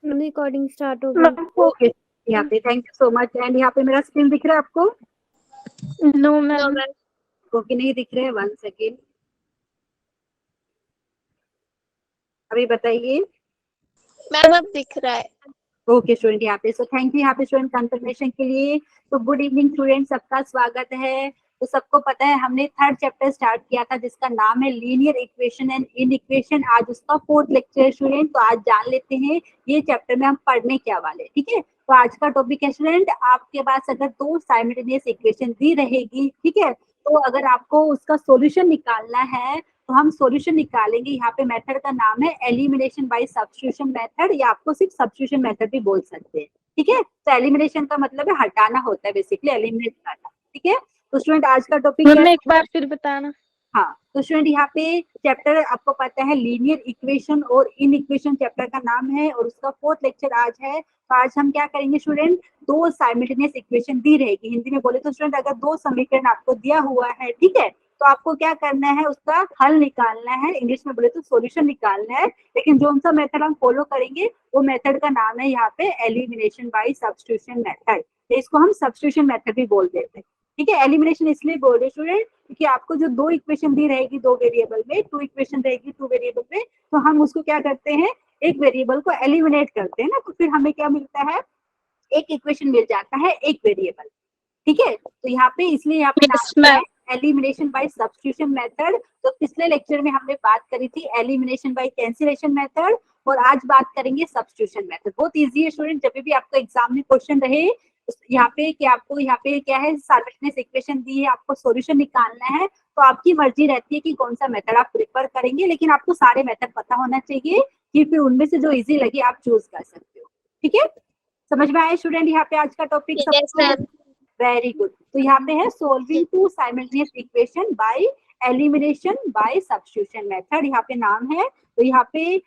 Recording start हो गई। Okay, यहाँ पे thank you so much. And यहाँ पे मेरा स्क्रीन दिख रहा है आपको? No ma'am. ओके, नहीं दिख रहा है, 1 सेकेंड, अभी बताइए। मैम अब दिख रहा है। ओके स्टूडेंट, यहाँ पे सो थैंक यू यहाँ पे स्टूडेंट कंफर्मेशन के लिए। तो गुड इवनिंग स्टूडेंट, सबका स्वागत है। तो सबको पता है हमने थर्ड चैप्टर स्टार्ट किया था जिसका नाम है linear equation and in equation. आज उसका 4th लेक्चर है स्टूडेंट। तो आज जान लेते हैं ये चैप्टर में हम पढ़ने क्या वाले, ठीक है। तो आज का टॉपिक है स्टूडेंट, आपके पास अगर दो साइमल्टेनियस इक्वेशन दी रहेगी, ठीक है, तो अगर आपको उसका सॉल्यूशन निकालना है तो हम सॉल्यूशन निकालेंगे। यहाँ पे मेथड का नाम है एलिमिनेशन बाय सब्स्टिट्यूशन मेथड, या आपको सिर्फ सब्स्टिट्यूशन मेथड भी बोल सकते हैं, ठीक है। तो एलिमिनेशन का मतलब है हटाना होता है, बेसिकली एलिमिनेट करना, ठीक है। तो स्टूडेंट आज का टॉपिक क्या है? एक बार फिर बताना। हाँ, तो स्टूडेंट यहाँ पे चैप्टर आपको पता है लीनियर इक्वेशन और इन इक्वेशन चैप्टर का नाम है और उसका 4th लेक्चर आज है। तो आज हम क्या करेंगे स्टूडेंट, दो साइमल्टेनियस इक्वेशन दी रहेगी। हिंदी में बोले तो स्टूडेंट अगर दो समीकरण आपको दिया हुआ है, ठीक है, तो आपको क्या करना है, उसका हल निकालना है। इंग्लिश में बोले तो सॉल्यूशन निकालना है। लेकिन जो सा मेथड हम फॉलो करेंगे वो मेथड का नाम है यहाँ पे एलिमिनेशन बाय सब्स्टिट्यूशन मेथड। तो इसको हम सब्स्टिट्यूशन मेथड भी बोल देते हैं, ठीक है। एलिमिनेशन इसलिए बोल रहे स्टूडेंट क्योंकि आपको जो दो इक्वेशन दी रहेगी दो वेरिएबल में, टू इक्वेशन रहेगी टू वेरिएबल में, तो हम उसको क्या करते हैं, एक वेरिएबल को एलिमिनेट करते हैं ना, तो फिर हमें क्या मिलता है, एक इक्वेशन मिल जाता है एक वेरिएबल, ठीक है। तो यहाँ पे इसलिए यहाँ पे नाम है एलिमिनेशन बाय सब्स्टिट्यूशन मेथड। तो पिछले लेक्चर में हमने बात करी थी एलिमिनेशन बाय कैंसिलेशन मेथड, और आज बात करेंगे सब्स्टिट्यूशन मेथड। बहुत इजी है स्टूडेंट, जब भी आपको एग्जाम में क्वेश्चन रहे यहाँ पे कि आपको यहाँ पे क्या है, साइमल्टेनियस इक्वेशन दी है, आपको सॉल्यूशन निकालना है, तो आपकी मर्जी रहती है कि कौन सा मेथड आप प्रेफर करेंगे। लेकिन आपको सारे मेथड पता होना चाहिए कि फिर उनमें से जो इजी लगे आप चूज कर सकते हो, ठीक है। समझ में आया स्टूडेंट यहाँ पे आज का टॉपिक सबको? Very good. तो यहाँ पे है solving two simultaneous equation by elimination by substitution method, यहाँ पे नाम है। तो यहाँ पे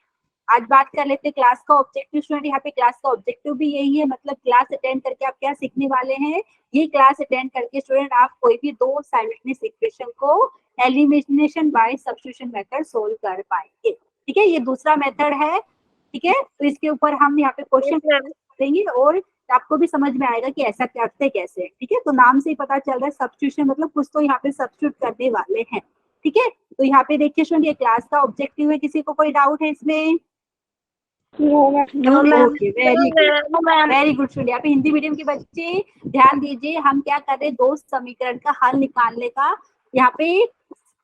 आज बात कर लेते हैं क्लास का ऑब्जेक्टिव स्टूडेंट। यहाँ पे क्लास का ऑब्जेक्टिव भी यही है, मतलब क्लास अटेंड करके आप क्या सीखने वाले हैं, ये क्लास अटेंड करके स्टूडेंट आप कोई भी दो साइमल्टेनियस इक्वेशन को elimination by substitution method solve कर पाएंगे, ठीक है। ये दूसरा मेथड है, ठीक है। तो इसके ऊपर हम यहाँ पे क्वेश्चन देंगे और आपको भी समझ में आएगा कि ऐसा करते कैसे है, ठीक है। तो नाम से ही पता चल रहा है सब्स्टिट्यूशन मतलब कुछ तो यहाँ पे सब्स्टिट्यूट करने वाले हैं, ठीक है। तो यहाँ पे देखिए स्टूडेंट ये क्लास का ऑब्जेक्टिव है, किसी को कोई डाउट है इसमें? Okay, very good student. यहाँ पे हिंदी मीडियम के बच्चे ध्यान दीजिए, हम क्या कर रहे हैं, दो समीकरण का हल निकालने का यहाँ पे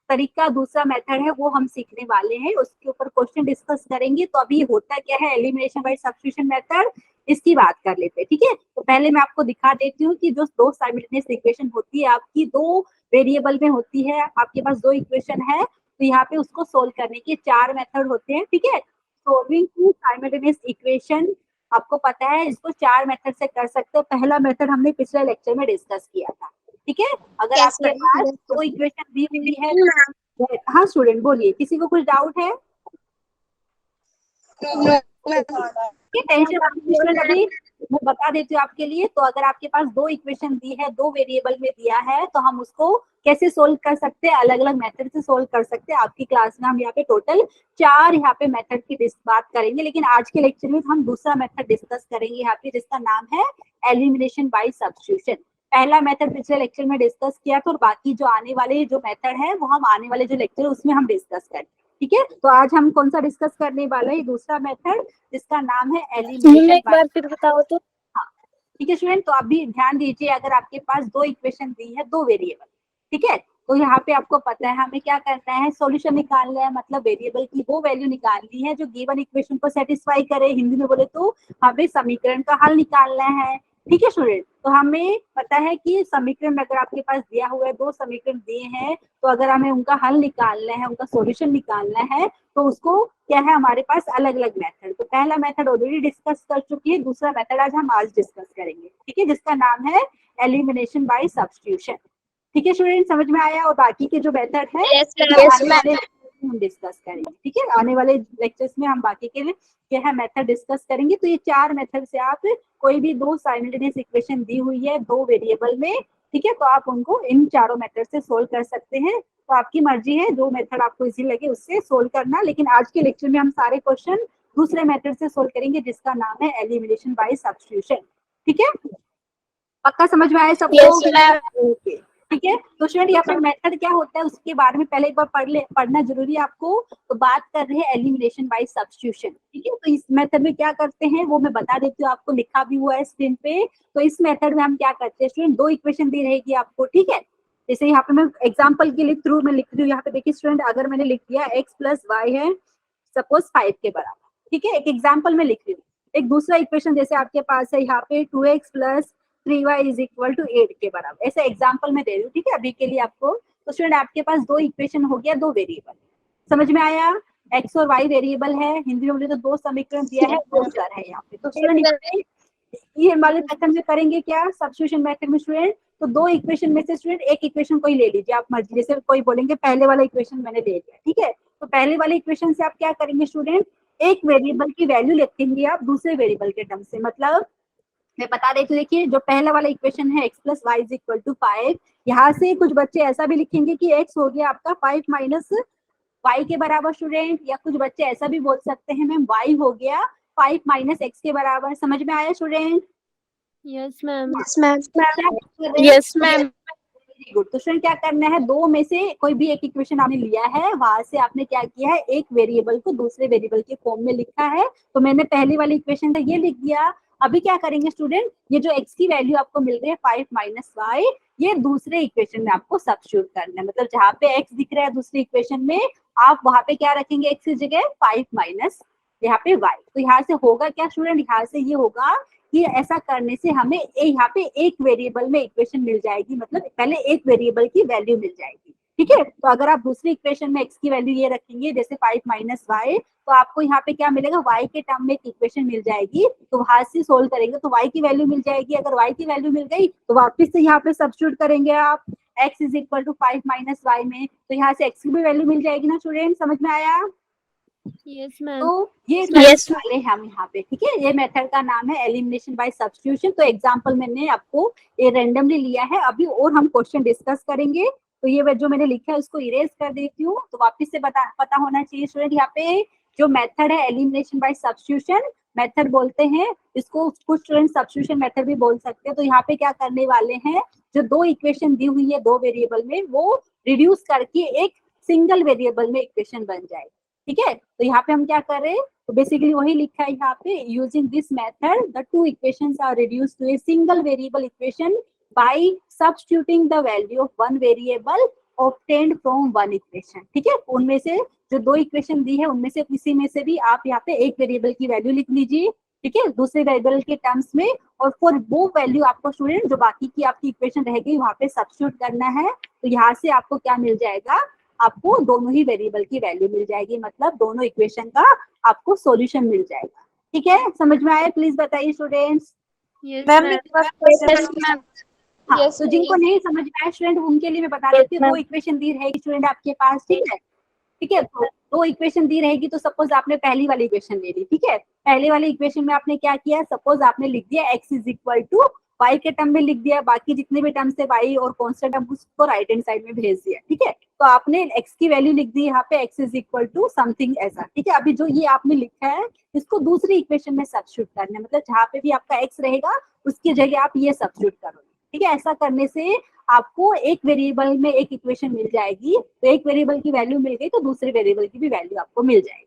तरीका, दूसरा मेथड है वो हम सीखने वाले हैं, उसके ऊपर क्वेश्चन डिस्कस करेंगे। तो अभी होता क्या है एलिमिनेशन बाय सब्स्टिट्यूशन मेथड, इसकी बात कर लेते हैं, ठीक है। तो पहले मैं आपको दिखा देती हूँ कि जो दो साइमल्टेनियस इक्वेशन होती है आपकी, दो वेरिएबल में होती है, आपके पास दो इक्वेशन है, तो यहाँ पे उसको सोल्व करने के चार मेथड होते हैं, ठीक है। सोल्विंग टू साइमल्टेनियस इक्वेशन आपको पता है इसको चार मेथड से कर सकते हैं। पहला मेथड हमने पिछले लेक्चर में डिस्कस किया था, ठीक है। अगर आपके पास दो इक्वेशन दी हुई है, हाँ स्टूडेंट बोलिए, किसी को कुछ डाउट है? टेंशन अभी मैं बता देती हूँ आपके लिए। तो अगर आपके पास दो इक्वेशन दी है, दो वेरिएबल में दिया है, तो हम उसको कैसे सोल्व कर सकते हैं, अलग अलग मेथड से सोल्व कर सकते हैं। आपकी क्लास में हम यहाँ पे टोटल चार यहाँ पे मेथड की बात करेंगे, लेकिन आज के लेक्चर में हम दूसरा मेथड डिस्कस करेंगे यहाँ पे, जिसका नाम है एलिमिनेशन बाय सब्स्टिट्यूशन। पहला मेथड पिछले लेक्चर में डिस्कस किया था, और बाकी जो आने वाले जो मेथड है वो हम आने वाले जो लेक्चर है उसमें हम डिस्कस करेंगे, ठीक है। तो आज हम कौन सा डिस्कस करने वाले हैं, दूसरा मेथड जिसका नाम है एलिमिनेशन। एक बार फिर बताओ तो। हाँ, ठीक है स्टूडेंट। तो अभी ध्यान दीजिए, अगर आपके पास दो इक्वेशन दी है, दो वेरिएबल, ठीक है, तो यहाँ पे आपको पता है हमें क्या करना है, सॉल्यूशन निकालना है, मतलब वेरिएबल की वो वैल्यू निकालनी है जो गिवन इक्वेशन को सेटिस्फाई करे। हिंदी में बोले तो हमें समीकरण का हल निकालना है, ठीक है स्टूडेंट। तो हमें पता है कि समीकरण अगर आपके पास दिया हुआ है, दो समीकरण दिए हैं, तो अगर हमें उनका हल निकालना है, उनका सॉल्यूशन निकालना है, तो उसको क्या है हमारे पास अलग अलग मेथड। तो पहला मेथड ऑलरेडी डिस्कस कर चुकी है, दूसरा मेथड आज डिस्कस करेंगे, ठीक है, जिसका नाम है एलिमिनेशन बाय सब्स्टिट्यूशन, ठीक है स्टूडेंट, समझ में आया? और बाकी के जो मेथड है हम डिस्कस करेंगे, ठीक है। आने वाले लेक्चर्स में हम बाकी के क्या है मेथड डिस्कस करेंगे। तो ये चार मेथड से आप कोई भी दो साइमल्टेनियस इक्वेशन दी हुई है दो वेरिएबल में, ठीक है, तो आप उनको इन चारों मेथड से सोल्व कर सकते हैं। तो आपकी मर्जी है जो मेथड आपको इजी लगे उससे सोल्व करना, लेकिन आज के लेक्चर में हम सारे क्वेश्चन दूसरे मेथड से सोल्व करेंगे जिसका नाम है एलिमिनेशन बाय सब्स्टिट्यूशन। ठीक है, पक्का समझ में आया सबको? Yes, ma'am. ओके, ठीक है। तो स्टूडेंट यहाँ पे मेथड क्या होता है उसके बारे में पहले एक बार पढ़ना जरूरी है आपको। तो बात कर रहे हैं एलिमिनेशन बाय सब्स्टिट्यूशन। ठीक है, तो इस मेथड में क्या करते हैं वो मैं बता देती हूँ आपको, लिखा भी हुआ है स्क्रीन पे। तो इस मेथड में हम क्या करते हैं स्टूडेंट, दो इक्वेशन दी रहेगी आपको। ठीक है, जैसे यहाँ पे मैं एग्जाम्पल के लिए थ्रू में लिख रही हूँ। यहाँ पे देखिए स्टूडेंट, अगर मैंने लिख दिया x प्लस वाई है सपोज 5 के बराबर। ठीक है, एक एग्जाम्पल में लिख रही हूँ। एक दूसरा इक्वेशन जैसे आपके पास है यहाँ पे 2x plus 3y is equal to 8 के बराबर, ऐसे एग्जाम्पल में दे रही हूँ। ठीक है, अभी के लिए आपको। तो स्टूडेंट आपके पास दो इक्वेशन हो गया, दो वेरिएबल। समझ में आया? x और y वेरिएबल है, हिंदी में बोले तो दो समीकरण दिया है, दो चर है यहाँ पे। तो स्टूडेंट ये वाले मेथड में करेंगे क्या, सब्स्टिट्यूशन मेथड में स्टूडेंट। तो दो इक्वेशन में से स्टूडेंट एक इक्वेशन कोई ले लीजिए आप मर्जी, जैसे कोई बोलेंगे पहले वाला इक्वेशन मैंने ले लिया। ठीक है, तो पहले वाले इक्वेशन से आप क्या करेंगे स्टूडेंट, एक वेरिएबल की वैल्यू लिखेंगे आप दूसरे वेरिएबल के टर्म से। मतलब मैं बता देती हूँ, देखिए जो पहला वाला इक्वेशन है x plus y is equal to 5, यहाँ से कुछ बच्चे ऐसा भी लिखेंगे कि x हो गया आपका 5 माइनस y के बराबर स्टूडेंट, या कुछ बच्चे ऐसा भी बोल सकते हैं मैम y हो गया 5 माइनस x के बराबर। समझ में आया student? Yes ma'am. Yes, ma'am. Yes ma'am. Very good. तो स्टूडेंट क्या करना है, दो में से कोई भी एक इक्वेशन आपने लिया है, वहां से आपने क्या किया है, एक वेरिएबल को दूसरे वेरिएबल के फॉर्म में लिखा है। तो मैंने पहली वाली इक्वेशन था ये लिख दिया। अभी क्या करेंगे स्टूडेंट, ये जो x की वैल्यू आपको मिल रही है 5 माइनस वाई, ये दूसरे इक्वेशन में आपको सब्स्टिट्यूट करना है। मतलब जहाँ पे x दिख रहा है दूसरी इक्वेशन में, आप वहां पे क्या रखेंगे, x की जगह 5 माइनस यहाँ पे y। तो यहाँ से होगा क्या स्टूडेंट, यहाँ से ये होगा कि ऐसा करने से हमें यहाँ पे एक वेरिएबल में इक्वेशन मिल जाएगी, मतलब पहले एक वेरिएबल की वैल्यू मिल जाएगी। ठीक है, तो अगर आप दूसरी इक्वेशन में x की वैल्यू ये रखेंगे जैसे 5 माइनस वाई, तो आपको यहाँ पे क्या मिलेगा, y के टर्म में एक इक्वेशन मिल जाएगी। तो वहां से सोल्व करेंगे तो y की वैल्यू मिल जाएगी। अगर y की वैल्यू मिल गई तो वापस से यहाँ पे सब्स्टिट्यूट करेंगे आप x is equal to 5 minus y में, तो यहाँ से x की भी वैल्यू मिल जाएगी ना स्टूडेंट। समझ में आया? Yes ma'am. तो ये Yes, वाले हम यहाँ पे। ठीक है, ये मेथड का नाम है एलिमिनेशन बाय सब्स्टिट्यूशन। तो एग्जांपल मैंने आपको ये रैंडमली लिया है अभी, और हम क्वेश्चन डिस्कस करेंगे। तो ये जो मैंने लिखा है उसको इरेज कर देती हूँ। तो वापस से पता होना चाहिए स्टूडेंट, यहाँ पे जो मेथड है एलिमिनेशन बाय सब्स्टिट्यूशन मेथड बोलते हैं इसको, कुछ स्टूडेंट सब्स्टिट्यूशन मेथड भी बोल सकते हैं। तो यहाँ पे क्या करने वाले हैं, जो दो इक्वेशन दी हुई है दो वेरिएबल में, वो रिड्यूस करके एक सिंगल वेरिएबल में इक्वेशन बन जाएगी। ठीक है, तो यहाँ पे हम क्या कर रहे हैं, तो बेसिकली वही लिखा है यहाँ पे, using this method the two equations are reduced to a single variable equation by substituting the value of one variable obtained from one equation. ठीक है, उनमें से जो दो इक्वेशन दी है उनमें से किसी में से भी आप यहाँ पे एक वेरिएबल की वैल्यू लिख लीजिए। ठीक है, दूसरे वेरिएबल के टर्म्स में, और फॉर वो वैल्यू आपको स्टूडेंट जो बाकी की आपकी इक्वेशन रहेगी वहां पे सब्स्टिट्यूट करना है। तो यहाँ से आपको क्या मिल जाएगा, आपको दोनों ही वेरिएबल की वैल्यू मिल जाएगी, मतलब दोनों इक्वेशन का आपको सॉल्यूशन मिल जाएगा। ठीक है, समझ में आया? प्लीज बताइए students. Yes Ma'am, ma'am. yes, ma'am. हाँ, Yes, तो जिनको नहीं समझ में आया स्टूडेंट उनके लिए मैं बता देती हूँ, दो इक्वेशन दी रहेगी स्टूडेंट आपके पास। ठीक है, ठीक है, तो दो इक्वेशन दी रहेगी। तो सपोज आपने पहली वाली इक्वेशन ले ली। ठीक है, पहले वाली इक्वेशन में आपने क्या किया, सपोज आपने लिख दिया x is equal to y के टर्म में लिख दिया, बाकी जितने भी टर्म्स है y और कांस्टेंट टर्म उसको राइट हैंड साइड में भेज दिया। ठीक है, तो आपने x की वैल्यू लिख दी यहाँ पे, x is equal to something ऐसा। ठीक है, अभी जो ये आपने लिखा है इसको दूसरी इक्वेशन में सब्स्टिट्यूट करना है, मतलब जहाँ पे भी आपका x रहेगा उसकी जगह आप ये सब्स्टिट्यूट करोगे। ठीक है, ऐसा करने से आपको एक वेरिएबल में एक इक्वेशन मिल जाएगी। तो एक वेरिएबल की वैल्यू मिल गई तो दूसरे वेरिएबल की भी वैल्यू आपको मिल जाएगी।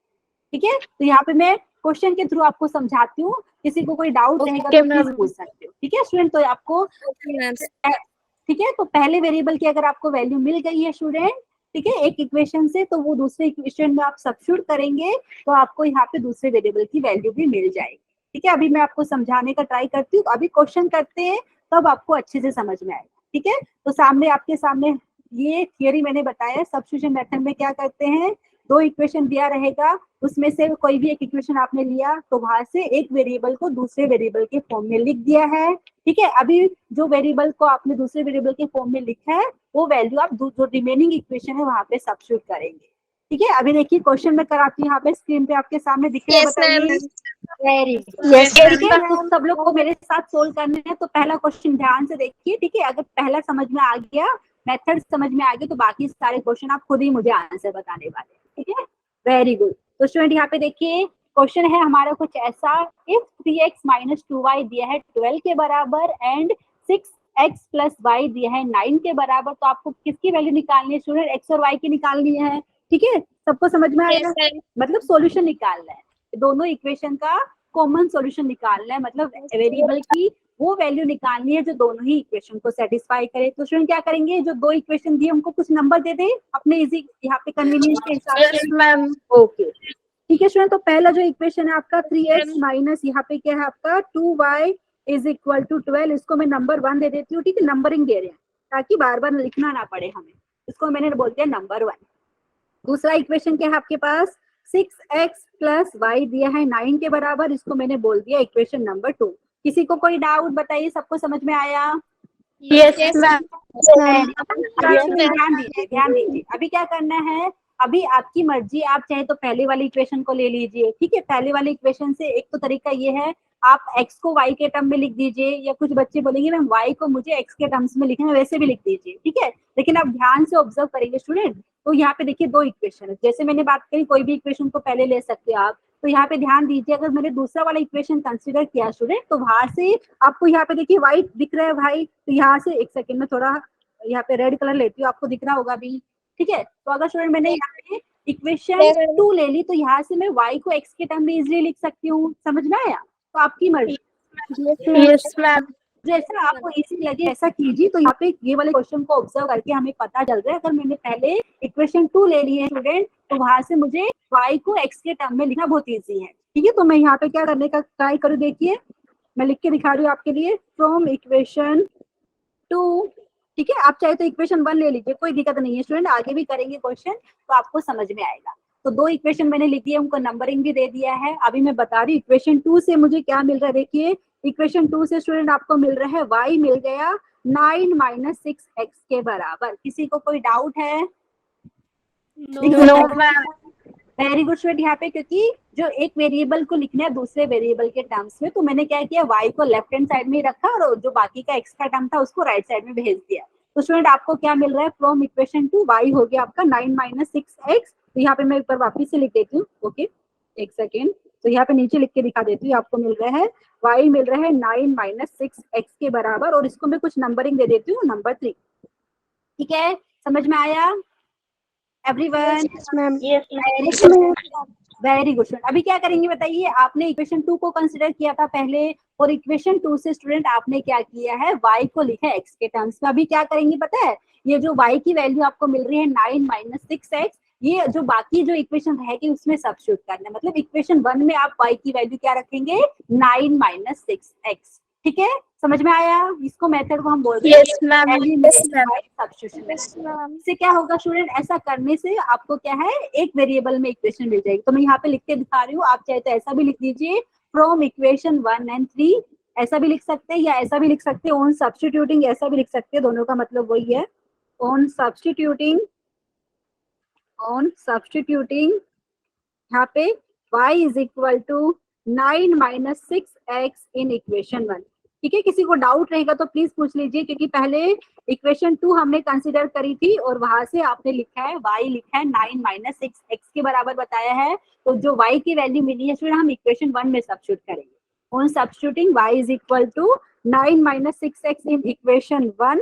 ठीक है, तो यहाँ पे मैं क्वेश्चन के थ्रू आपको समझाती हूँ, किसी को कोई डाउट रहेगा तो प्लीज पूछ सकते हो। ठीक है स्टूडेंट, तो आपको ठीक है, तो पहले वेरिएबल की अगर आपको वैल्यू मिल गई है स्टूडेंट, ठीक है, एक इक्वेशन से, तो वो दूसरे इक्वेशन में आप सब्स्टिट्यूट करेंगे तो आपको यहाँ पे दूसरे वेरिएबल की वैल्यू भी मिल जाएगी। ठीक है, अभी मैं आपको समझाने का ट्राई करती हूँ, अभी क्वेश्चन करते हैं तब आपको अच्छे से समझ में आएगा। ठीक है, तो सामने आपके सामने ये थियरी मैंने बताया, सब्स्टिट्यूशन मेथड में क्या करते हैं, दो इक्वेशन दिया रहेगा, उसमें से कोई भी एक इक्वेशन आपने लिया तो वहां से एक वेरिएबल को दूसरे वेरिएबल के फॉर्म में लिख दिया है। ठीक है, अभी जो वेरिएबल को आपने दूसरे वेरिएबल के फॉर्म में लिखा है वो वैल्यू आप जो रिमेनिंग इक्वेशन है वहां पे सब्स्टिट्यूट करेंगे। ठीक है, अभी देखिए क्वेश्चन में कराती हूँ, यहाँ पे स्क्रीन पे आपके सामने दिख रहा है, Yes, ma'am. बताइए। वेरी Yes, ठीक है, ma'am. तो सब लोग को मेरे साथ सोल्व करने हैं। तो पहला क्वेश्चन ध्यान से देखिए। ठीक है, अगर पहला समझ में आ गया, मेथड समझ में आ गया, तो बाकी सारे क्वेश्चन आप खुद ही मुझे आंसर बताने वाले हैं। ठीक है, वेरी गुड। तो स्टूडेंट यहाँ पे देखिए, क्वेश्चन है हमारा कुछ ऐसा, इफ 3x माइनस 2y दिया है 12 के बराबर एंड 6x प्लस y दिया है 9 के बराबर, तो आपको किसकी वैल्यू निकालनी है स्टूडेंट? x और y की निकालनी है। ठीक है, सबको समझ में आएगा? मतलब सॉल्यूशन निकालना है, दोनों इक्वेशन का कॉमन सॉल्यूशन निकालना है, मतलब वेरिएबल की वो वैल्यू निकालनी है जो दोनों ही इक्वेशन को सेटिस्फाई करे। तो स्टूडेंट क्या करेंगे, जो दो इक्वेशन दिए हमको कुछ नंबर दे दे अपने इजी यहाँ पे कन्वीनियंस के हिसाब Yes, से। ma'am. ओके ठीक है स्टूडेंट, तो पहला जो इक्वेशन है आपका 3x माइनस यहाँ पे क्या है आपका 2y इज इक्वल टू 12, इसको मैं नंबर 1 दे देती हूँ। ठीक है, नंबरिंग दे रहे हैं ताकि बार बार लिखना ना पड़े हमें, इसको मैंने बोल दिया नंबर 1। दूसरा इक्वेशन क्या है आपके पास, 6x प्लस वाई दिया है 9 के बराबर, इसको मैंने बोल दिया इक्वेशन नंबर 2। किसी को कोई डाउट बताइए, सबको समझ में आया? Yes, ma'am. ध्यान दीजिए ध्यान दीजिए, अभी क्या करना है, अभी आपकी मर्जी, आप चाहे तो पहले वाली इक्वेशन को ले लीजिए। ठीक है, पहले वाली इक्वेशन से एक तो तरीका ये है, आप x को y के टर्म में लिख दीजिए, या कुछ बच्चे बोलेंगे मैम y को मुझे x के टर्म्स में लिखना है, वैसे भी लिख दीजिए। ठीक है, लेकिन आप ध्यान से ऑब्जर्व करेंगे स्टूडेंट, तो यहाँ पे देखिए दो इक्वेशन है, जैसे मैंने बात करी कोई भी इक्वेशन को पहले ले सकते हो आप, तो यहाँ पे ध्यान दीजिए, अगर मैंने दूसरा वाला इक्वेशन कंसिडर किया स्टूडेंट, तो वहां से आपको यहाँ पे देखिए व्हाइट दिख रहा है भाई, तो यहाँ से एक सेकेंड में थोड़ा यहाँ पे रेड कलर लेती हूँ, आपको दिख रहा होगा अभी। ठीक है, तो अगर स्टूडेंट मैंने यहाँ पे इक्वेशन 2 ले ली, तो यहाँ से मैं y को x के टर्म में इजिली लिख सकती हूँ। समझ में आया? तो आपकी मर्जी, Yes, ma'am. जैसा आपको इजी लगे ऐसा कीजिए। तो यहाँ पे ये वाले क्वेश्चन को ऑब्जर्व करके हमें पता चल रहा है, अगर मैंने पहले इक्वेशन 2 ले ली है स्टूडेंट, तो वहां से मुझे y को x के टर्म में लिखना बहुत इजी है। ठीक है, तो मैं यहाँ पे क्या करने का ट्राई करूँ, देखिए मैं लिख के दिखा रही हूँ आपके लिए, फ्रॉम इक्वेशन 2। ठीक है, आप चाहे तो इक्वेशन 1 ले लीजिए, कोई दिक्कत नहीं है स्टूडेंट, आगे भी करेंगे क्वेश्चन तो आपको समझ में आएगा। तो दो इक्वेशन मैंने लिख दिया, उनको नंबरिंग भी दे दिया है। अभी मैं बता रही हूँ इक्वेशन 2 से मुझे क्या मिल रहा है, देखिए इक्वेशन 2 से स्टूडेंट आपको मिल रहा है y मिल गया 9 माइनस 6x के बराबर। किसी को कोई डाउट है? No, ma'am. Very good student, यहाँ पे क्योंकि जो एक वेरिएबल को लिखना है दूसरे वेरिएबल के टर्म्स में, तो मैंने क्या किया, y को लेफ्ट हैंड साइड में ही रखा और जो बाकी का x का टर्म था उसको राइट साइड में भेज दिया। तो स्टूडेंट आपको क्या मिल रहा है, फ्रॉम इक्वेशन 2 y हो गया आपका 9 माइनस 6x। तो यहाँ पे मैं एक बार वापिस से लिख देती हूँ, ओके एक सेकेंड, तो यहाँ पे नीचे लिख के दिखा देती हूँ, आपको मिल रहा है y मिल रहा है 9 माइनस 6x के बराबर, और इसको मैं कुछ नंबरिंग दे देती हूँ नंबर 3। ठीक है, समझ में आया everyone? Yes, ma'am. Very good student, अभी क्या करेंगे बताइए, आपने इक्वेशन 2 को कंसिडर किया था पहले, और इक्वेशन 2 से स्टूडेंट आपने क्या किया है, y को लिखा है x के टर्म्स में। अभी क्या करेंगे पता है, ये जो y की वैल्यू आपको मिल रही है 9 माइनस 6x, ये जो बाकी जो इक्वेशन रहेगी उसमें सब्स्टिट्यूट करना है। मतलब इक्वेशन 1 में आप y की वैल्यू क्या रखेंगे, 9 माइनस 6x। ठीक है, समझ में आया? इसको मेथड को हम बोल रहे हैं Yes, ma'am. Elimination by substitution. Yes, ma'am. इससे क्या होगा स्टूडेंट, ऐसा करने से आपको क्या है, एक वेरिएबल में इक्वेशन मिल जाएगी। तो मैं यहाँ पे लिख के दिखा रही हूँ, आप चाहे तो ऐसा भी लिख दीजिए, फ्रॉम इक्वेशन 1 एंड 3, ऐसा भी लिख सकते हैं या ऐसा भी लिख सकते हैं, ऑन सब्स्टिट्यूटिंग ऐसा भी लिख सकते हैं, दोनों का मतलब वही है, ऑन सब्स्टिट्यूटिंग यहाँ पे y is equal to 9 minus 6x in equation 1। ठीक है, किसी को डाउट रहेगा तो प्लीज पूछ लीजिए, क्योंकि पहले इक्वेशन 2 हमने कंसीडर करी थी और वहां से आपने लिखा है y लिखा है 9 माइनस 6x के बराबर बताया है, तो जो y की वैल्यू मिली है फिर हम इक्वेशन 1 में सब्स्टिट्यूट करेंगे। On substituting y is equal to 9 minus 6x in equation 1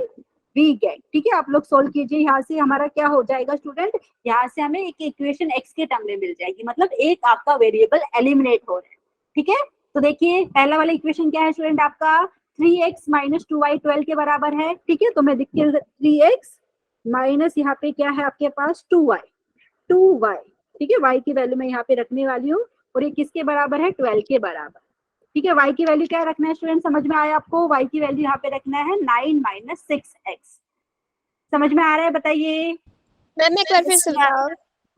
we get. ठीक है, आप लोग सोल्व कीजिए, यहाँ से हमारा क्या हो जाएगा स्टूडेंट, यहाँ से हमें एक इक्वेशन x के टर्म में मिल जाएगी, मतलब एक आपका वेरिएबल एलिमिनेट हो रहा है। ठीक है, तो देखिए पहला वाला इक्वेशन क्या है स्टूडेंट, आपका 3x माइनस 2y 12 के बराबर है। ठीक है, तो मैं देखिए 3x माइनस यहाँ पे क्या है आपके पास 2y। ठीक है, y की वैल्यू मैं यहाँ पे रखने वाली हूँ, और ये किसके बराबर है, 12 के बराबर। ठीक है, y की वैल्यू क्या रखना है स्टूडेंट, समझ में आया आपको, y की वैल्यू यहाँ पे रखना है 9 माइनस 6x। समझ में आ रहा है बताइए? मैम एक बार फिर से बताओ।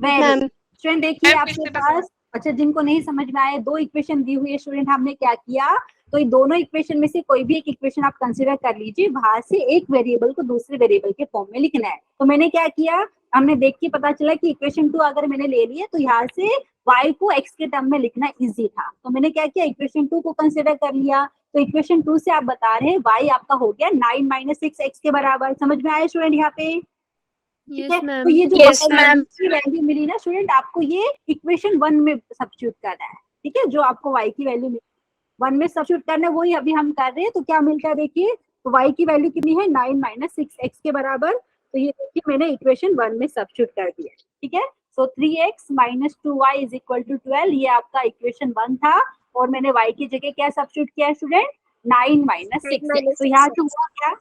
वेरी स्टूडेंट, देखिए आपके पास, अच्छा जिनको नहीं समझ में आए, दो इक्वेशन दी हुई है स्टूडेंट, हमने क्या किया, तो ये दोनों इक्वेशन में से कोई भी एक इक्वेशन आप कंसीडर कर लीजिए, वहां से एक वेरिएबल को दूसरे वेरिएबल के फॉर्म में लिखना है। तो मैंने क्या किया, हमने देख के पता चला कि इक्वेशन 2 अगर मैंने ले लिया तो यहाँ से y को x के टर्म में लिखना इजी था, तो मैंने क्या किया, इक्वेशन 2 को कंसीडर कर लिया। तो इक्वेशन 2 से आप बता रहे हैं y आपका हो गया 9 माइनस 6x के बराबर। समझ में आया स्टूडेंट यहाँ पे? ठीक है, तो ये जो वैल्यू मिली ना स्टूडेंट, आपको ये इक्वेशन 1 में सब्स्टिट्यूट करना है। ठीक है, जो आपको y की वैल्यू 1 में सब्स्टिट्यूट करना है, वही अभी हम कर रहे हैं। तो क्या मिलता है देखिए, तो y की वैल्यू कितनी है 9 माइनस 6x के बराबर। तो ये देखिए मैंने इक्वेशन 1 में सब्स्टिट्यूट कर दिया, ठीक है। So 3x minus 2y is equal to 12, ये आपका इक्वेशन 1 था, और मैंने y की जगह क्या सब्स्टिट्यूट किया है स्टूडेंट, 9 माइनस 6x। तो यहाँ से हुआ क्या,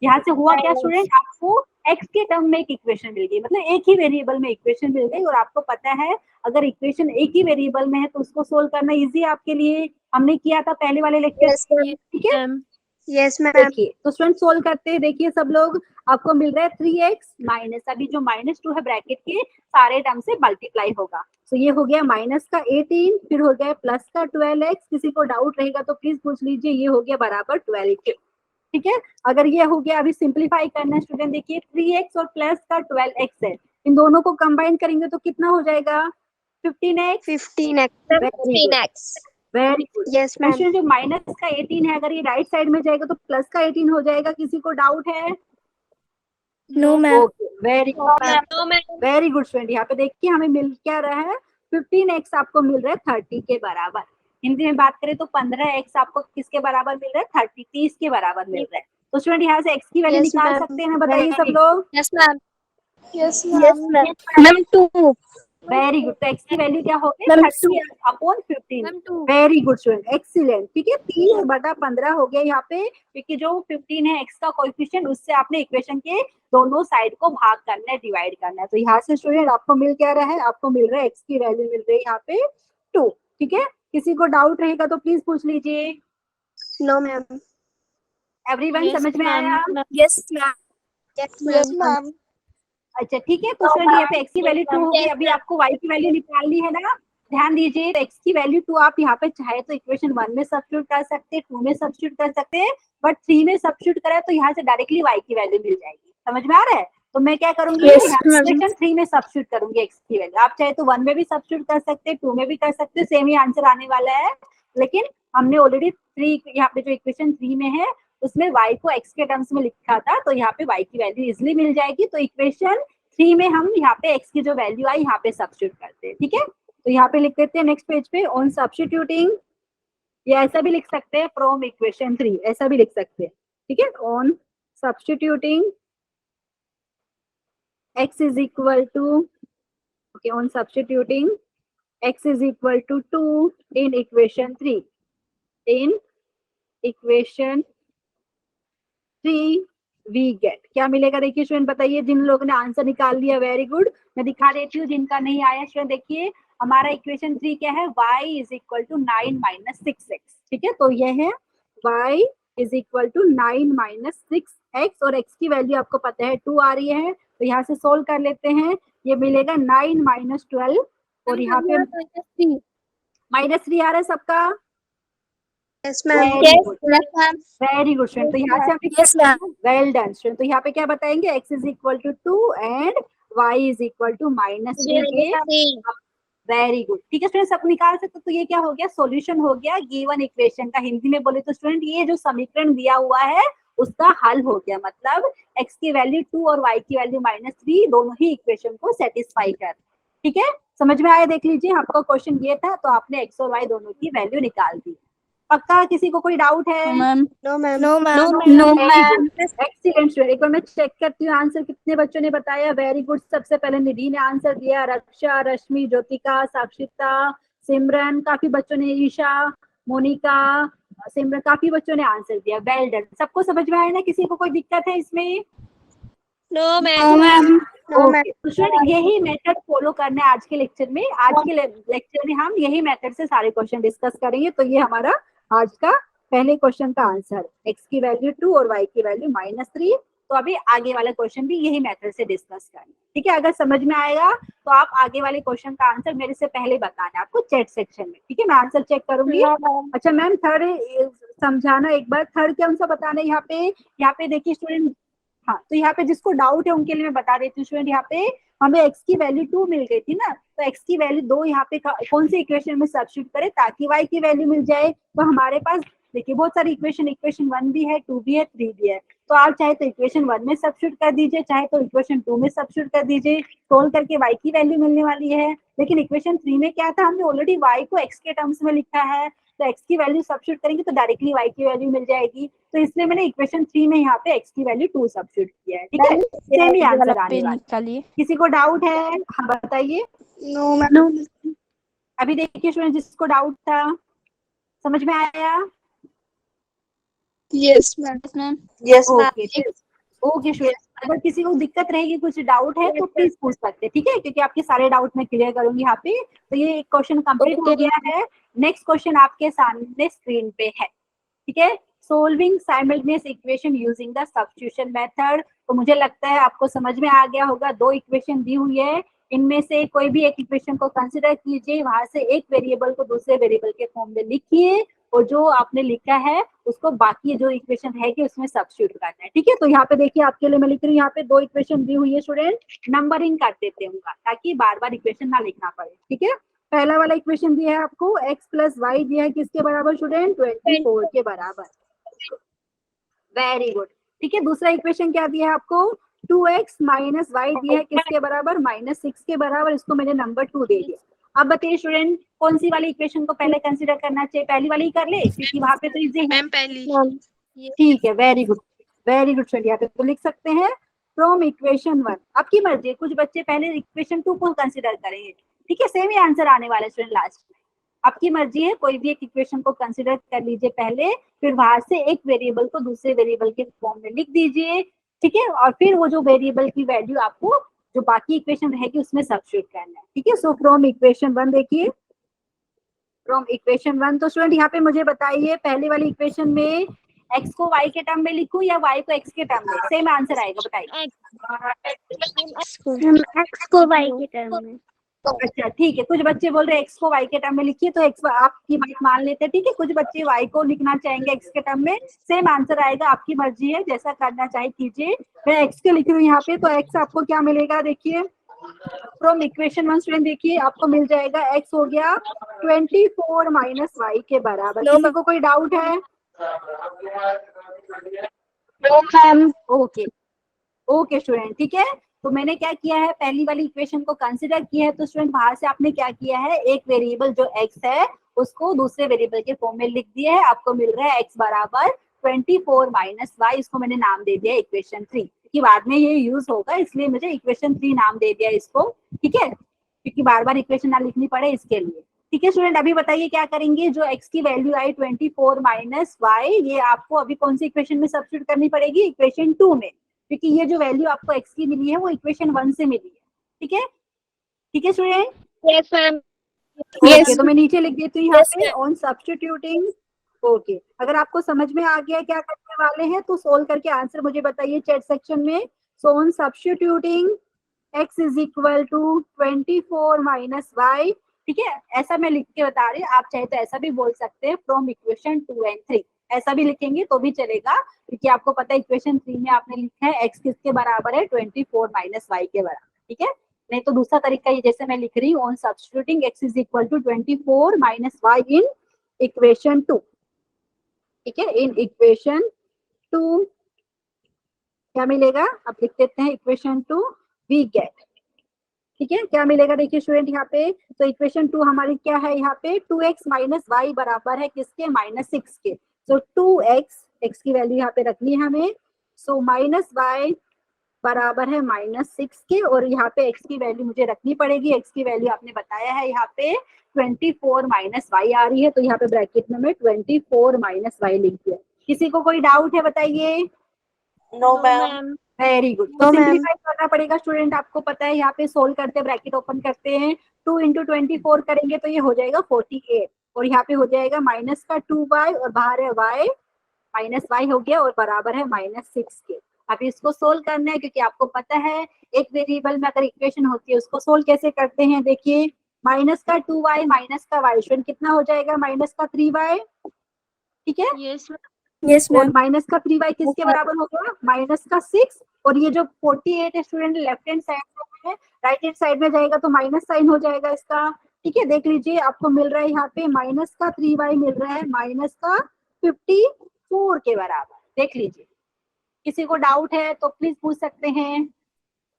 यहाँ से हुआ क्या स्टूडेंट, आपको x के टर्म में एक इक्वेशन मिल गई, मतलब एक ही वेरिएबल में इक्वेशन मिल गई। और आपको पता है अगर इक्वेशन एक ही वेरिएबल में है तो उसको सोल्व करना इजी है आपके लिए, हमने किया था पहले वाले लेक्चर, ठीक है। Ma'am Yes, ma'am. देखिए तो स्टूडेंट सोल्व करते हैं, देखिए सब लोग, आपको मिल रहा है 3x माइनस, अभी जो -2 है ब्रैकेट के सारे टर्म से मल्टीप्लाई होगा। तो ये हो गया माइनस का 18, फिर हो गया प्लस का 12x, किसी को डाउट रहेगा तो प्लीज पूछ लीजिए, ये हो गया बराबर 12, ठीक है। अगर ये हो गया, अभी सिंप्लीफाई करना स्टूडेंट, देखिए 3x और प्लस का 12x है, इन दोनों को कंबाइन करेंगे तो कितना हो जाएगा 15x। 15x. Very good. 15x. Very good. Yes, ma'am. जो माइनस का 18 है, अगर ये राइट साइड में जाएगा तो प्लस का 18 हो जाएगा, किसी को डाउट है? No, ma'am. Okay, very good, very good student. यहाँ पे देखिए हमें मिल क्या रहा है, 15x आपको मिल रहा है 30 के बराबर। हिंदी में बात करें तो 15x आपको किसके बराबर मिल रहा है, 30 के बराबर मिल रहा है। तो स्टूडेंट यहाँ से x की वैल्यू Yes, निकाल ma'am. सकते हैं, बताइए सब लोग। Yes, ma'am. Yes, ma'am. Ma'am, 2. Very good, तो x की वैल्यू क्या हो गई, Ma'am, 30 upon 15। Ma'am 2 very good student, excellent, ठीक है। 30/15 हो गया यहाँ पे, क्योंकि जो 15 है x का कोएफिशिएंट, उससे आपने इक्वेशन के दोनों साइड को भाग करना है, डिवाइड करना है। तो यहाँ से स्टूडेंट आपको मिल क्या रहा है, आपको मिल रहा है x की वैल्यू मिल रही है यहाँ पे 2, ठीक है। किसी को डाउट रहेगा तो प्लीज पूछ लीजिए। No, ma'am. एवरीवन समझ में आया? Yes, ma'am. Yes, ma'am. अच्छा ठीक है, तो स्टूडेंट यहाँ पे x की वैल्यू 2 हो गई, अभी आपको y की वैल्यू निकालनी है ना। ध्यान दीजिए, तो x की वैल्यू 2 आप यहाँ पे चाहे तो इक्वेशन 1 में सब्स्टिट्यूट कर सकते हैं, 2 में सब्स्टिट्यूट कर सकते हैं, बट 3 में सब्स्टिट्यूट करें तो यहाँ से डायरेक्टली y की वैल्यू मिल जाएगी। समझ में आ रहा है? तो मैं क्या करूंगी, Yes, ma'am. इक्वेशन 3 में सब्स्टिट्यूट करूंगी x की वैल्यू। आप चाहे तो 1 में भी सब्स्टिट्यूट कर सकते हैं, 2 में भी कर सकते हैं, सेम ही आंसर आने वाला है। लेकिन हमने ऑलरेडी 3 यहाँ पे जो इक्वेशन 3 में है उसमें y को x के टर्म्स में लिखा था, तो यहाँ पे y की वैल्यू इजिली मिल जाएगी। तो इक्वेशन 3 में हम यहाँ पे x की जो वैल्यू आई यहाँ पे सब्स्टिट्यूट करते हैं, ठीक है। तो यहाँ पे लिख देते हैं नेक्स्ट पेज पे, ऑन सब्स्टिट्यूटिंग, या ऐसा भी लिख सकते हैं फ्रॉम इक्वेशन 3, ऐसा भी लिख सकते हैं, ठीक है। On substituting x is equal to, okay, on substituting x is equal to 2 in equation 3, in equation 3 we get क्या मिलेगा, देखिए स्टूडेंट बताइए, जिन लोगों ने आंसर निकाल लिया वेरी गुड। मैं दिखा देती हूँ जिनका नहीं आया स्टूडेंट, देखिए हमारा इक्वेशन 3 क्या है, y is equal to 9 minus 6x, ठीक है। तो ये है y is equal to 9 minus 6x, और x की वैल्यू आपको पता है 2 आ रही है, तो यहाँ से सोल्व कर लेते हैं। ये मिलेगा 9 माइनस 12, और यहाँ पे -3 आ रहा है सबका। Yes, ma'am. Very good. Yes, ma'am. Very good student, तो यहाँ से आप Yes, ma'am. Well done student. तो यहाँ पे क्या बताएंगे, x is equal to 2 and y is equal to -3। Very good, ठीक है स्टूडेंट, सब निकाल सकते। तो ये क्या हो गया, सॉल्यूशन हो गया गिवन इक्वेशन का। हिंदी में बोले तो स्टूडेंट ये जो समीकरण दिया हुआ है उसका हल हो गया, मतलब x की वैल्यू 2 और y की वैल्यू -3 दोनों ही इक्वेशन को सेटिस्फाई कर, ठीक है। समझ में आया? देख लीजिए, आपका क्वेश्चन ये था, तो आपने x और y दोनों की वैल्यू निकाल दी। पक्का? किसी को कोई डाउट है? No, ma'am. No, ma'am. No, ma'am. Excellent student, एक बार मैं चेक करती हूँ आंसर कितने बच्चों ने बताया। वेरी गुड, सबसे पहले निधि ने आंसर दिया, रक्षा, रश्मि, ज्योतिका, साक्षिता, सिमरन, काफी बच्चों ने, ईशा, मोनिका, सिमरन, काफी बच्चों ने आंसर दिया। वेल डन, सबको समझ में आया ना? किसी को कोई दिक्कत है इसमें? No, ma'am. No, ma'am. तो स्टूडेंट यही मेथड फॉलो करना है आज के लेक्चर में। आज के लेक्चर में हम यही मेथड से सारे क्वेश्चन डिस्कस करेंगे। तो ये हमारा आज का पहले क्वेश्चन का आंसर, x की वैल्यू 2 और y की वैल्यू -3। तो अभी आगे वाला क्वेश्चन भी यही मेथड से डिस्कस करना, ठीक है। अगर समझ में आएगा तो आप आगे वाले क्वेश्चन का आंसर मेरे से पहले बताना है आपको चैट सेक्शन में, ठीक है। मैं आंसर चेक करूंगी। अच्छा मैम, थर्ड समझाना एक बार, थर्ड क्या उनसे बताना है यहाँ पे देखिए स्टूडेंट। हाँ, तो यहाँ पे जिसको डाउट है उनके लिए मैं बता देती हूँ स्टूडेंट, यहाँ पे हमें x की वैल्यू 2 मिल गई थी ना, तो x की वैल्यू 2 यहाँ पे कौन से इक्वेशन में सब्स्टिट्यूट करें ताकि y की वैल्यू मिल जाए। तो हमारे पास देखिए बहुत सारी इक्वेशन 1 भी है, 2 भी है, 3 भी है। तो आप चाहे तो इक्वेशन 1 में सब्स्टिट्यूट कर दीजिए, चाहे तो इक्वेशन 2 में सब्स्टिट्यूट कर दीजिए, सोल्व करके y की वैल्यू मिलने वाली है। लेकिन इक्वेशन 3 में क्या था, हमने ऑलरेडी y को x के टर्म्स में लिखा है, तो x की वैल्यू सब्स्टिट्यूट करेंगे तो डायरेक्टली y की वैल्यू मिल जाएगी, तो इसलिए मैंने इक्वेशन 3 में यहाँ पे x की वैल्यू 2 सब्स्टिट्यूट किया है। ठीक है, सेम ही आंसर आने वाला है। किसी को डाउट है? हाँ बताइए। No ma'am. अभी देखिए स्टूडेंट, जिसको डाउट था समझ में आया? Yes ma'am. Okay okay student, अगर किसी को दिक्कत रहेगी, कुछ डाउट है तो प्लीज पूछ सकते हैं, ठीक है, क्योंकि आपके सारे डाउट मैं क्लियर करूंगी यहाँ पे। तो ये क्वेश्चन कंप्लीट हो गया है। नेक्स्ट क्वेश्चन आपके सामने स्क्रीन पे है, ठीक है, solving simultaneous equation using the substitution method. तो मुझे लगता है आपको समझ में आ गया होगा, दो इक्वेशन दी हुई है, इनमें से कोई भी एक इक्वेशन को कंसिडर कीजिए, वहां से एक वेरिएबल को दूसरे वेरिएबल के फॉर्म में लिखिए, और जो आपने लिखा है उसको बाकी जो इक्वेशन है कि उसमें सब्स्टिट्यूट करना है। ठीक है, तो यहाँ पे देखिए आपके लिए मैं लिख रही हूँ, यहाँ पे दो इक्वेशन दी हुई है स्टूडेंट, नंबरिंग कर देते हैं उनका, ताकि बार बार इक्वेशन ना लिखना पड़े। ठीक है, पहला वाला इक्वेशन दिया है आपको, x प्लस वाई दिया है किसके बराबर स्टूडेंट? 24 के बराबर। Very good. ठीक है, दूसरा इक्वेशन क्या दिया है आपको? 2x माइनस वाई दिया है किसके बराबर? -6 के बराबर। इसको मैंने नंबर 2 दे दिया। अब बताइए स्टूडेंट, कौन सी वाली इक्वेशन को पहले कंसीडर करना चाहिए? पहली वाली ही कर ले, क्योंकि वहां पे तो इजी है। मैम पहली। ठीक है, वेरी गुड वेरी गुड। चलिए यहाँ पे तो लिख सकते हैं फ्रॉम इक्वेशन 1। आपकी मर्जी है, कुछ बच्चे पहले इक्वेशन 2 को कंसीडर करेंगे। ठीक है, सेम ही आंसर आने वाला है स्टूडेंट लास्ट में। आपकी मर्जी है, कोई भी एक इक्वेशन को कंसीडर कर लीजिए पहले, फिर वहां से एक वेरिएबल को दूसरे वेरिएबल के फॉर्म में लिख दीजिए। ठीक है, और फिर वो जो वेरिएबल की वैल्यू आपको जो बाकी इक्वेशन रहेगी उसमें सब्स्टिट्यूट करना है। ठीक है, सो फ्रॉम इक्वेशन 1 देखिए, फ्रॉम इक्वेशन 1। तो स्टूडेंट यहाँ पे मुझे बताइए, पहले वाली इक्वेशन में x को y के टर्म में लिखूं या y को x के टर्म में? सेम आंसर आएगा, बताइए। x को y के टर्म में। अच्छा ठीक है, कुछ बच्चे बोल रहे हैं x को y के टर्म में लिखिए, तो x आपकी बात मान लेते हैं। ठीक है, कुछ बच्चे y को लिखना चाहेंगे x के टर्म में, सेम आंसर आएगा, आपकी मर्जी है, जैसा करना चाहे कीजिए। मैं x के लिख रही हूँ यहाँ पे, तो x आपको क्या मिलेगा देखिए, फ्रॉम इक्वेशन 1 स्टूडेंट देखिए आपको मिल जाएगा, x हो गया 24 माइनस वाई के बराबर। किसी को कोई डाउट है? ओके ओके स्टूडेंट, ठीक है। तो मैंने क्या किया है, पहली वाली इक्वेशन को कंसीडर किया है, तो स्टूडेंट बाहर से आपने क्या किया है, एक वेरिएबल जो x है उसको दूसरे वेरिएबल के फॉर्म में लिख दिया है। आपको मिल रहा है x बराबर 24 माइनस वाई, इसको मैंने नाम दे दिया इक्वेशन 3, क्योंकि बाद में ये यूज होगा, इसलिए मुझे इक्वेशन 3 नाम दे दिया इसको। ठीक है, क्योंकि बार बार इक्वेशन ना लिखनी पड़े इसके लिए। ठीक है स्टूडेंट, अभी बताइए क्या करेंगे, जो x की वैल्यू आई 24 माइनस वाई, ये आपको अभी कौन सी इक्वेशन में सब्स्टिट्यूट करनी पड़ेगी? इक्वेशन 2 में, क्योंकि ये जो वैल्यू आपको x की मिली है वो इक्वेशन 1 से मिली है। ठीक है, ठीक है स्टूडेंट? Yes ma'am. ओके, तो मैं नीचे लिख देती हूँ यहाँ पे ऑन सब्स्टिट्यूटिंग। ओके, अगर आपको समझ में आ गया क्या करने वाले हैं, तो सोल्व करके आंसर मुझे बताइए चैट सेक्शन में। So on substituting x is equal to 24 minus y. ठीक है, ऐसा मैं लिख के बता रही हूँ, आप चाहे तो ऐसा भी बोल सकते हैं, फ्रॉम इक्वेशन 2 एंड 3, ऐसा भी लिखेंगे तो भी चलेगा, क्योंकि आपको पता है इक्वेशन 3 में आपने लिखा है x किसके बराबर है? 24 माइनस वाई के बराबर। ठीक है, नहीं तो दूसरा तरीका ये जैसे मैं लिख रही हूँ, on substituting x is equal to 24 minus Y in equation 2। ठीक है, इन इक्वेशन 2 क्या मिलेगा, अब लिख देते हैं इक्वेशन 2 वी गेट। ठीक है, क्या मिलेगा देखिए स्टूडेंट यहाँ पे, तो इक्वेशन 2 हमारी क्या है यहाँ पे, 2x माइनस वाई बराबर है किसके? -6 के। सो 2x, x की वैल्यू यहाँ पे रखनी है हमें, सो माइनस वाई बराबर है -6 के, और यहाँ पे x की वैल्यू मुझे रखनी पड़ेगी, x की वैल्यू आपने बताया है यहाँ पे 24 माइनस वाई आ रही है, तो यहाँ पे ब्रैकेट में मैं 24 माइनस वाई लिख दिया। किसी को कोई डाउट है बताइए? No ma'am. Very good. तो सिंप्लीफाई करना पड़ेगा स्टूडेंट, आपको पता है, यहाँ पे सोल्व करते हैं, ब्रैकेट ओपन करते हैं, 2 इंटू 24 करेंगे तो ये हो जाएगा 48, और यहाँ पे हो जाएगा माइनस का 2y, और बाहर है y, माइनस वाई हो गया, और बराबर है -6 के। अभी इसको सोल्व करना है, क्योंकि आपको पता है एक वेरिएबल में अगर इक्वेशन होती है उसको सोल्व कैसे करते हैं। देखिए, माइनस का 2y माइनस का y, स्टूडेंट कितना हो जाएगा? माइनस का 3y। ठीक है, यस और माइनस का 3y किसके बराबर हो गया? माइनस का 6, और ये जो 48 है स्टूडेंट लेफ्ट हैंड साइड में है, राइट हैंड साइड में जाएगा तो माइनस साइन हो जाएगा इसका। ठीक है, देख लीजिए आपको मिल रहा है यहाँ पे माइनस का 3y मिल रहा है माइनस का 54 के बराबर, देख लीजिए। किसी को डाउट है तो प्लीज पूछ सकते हैं।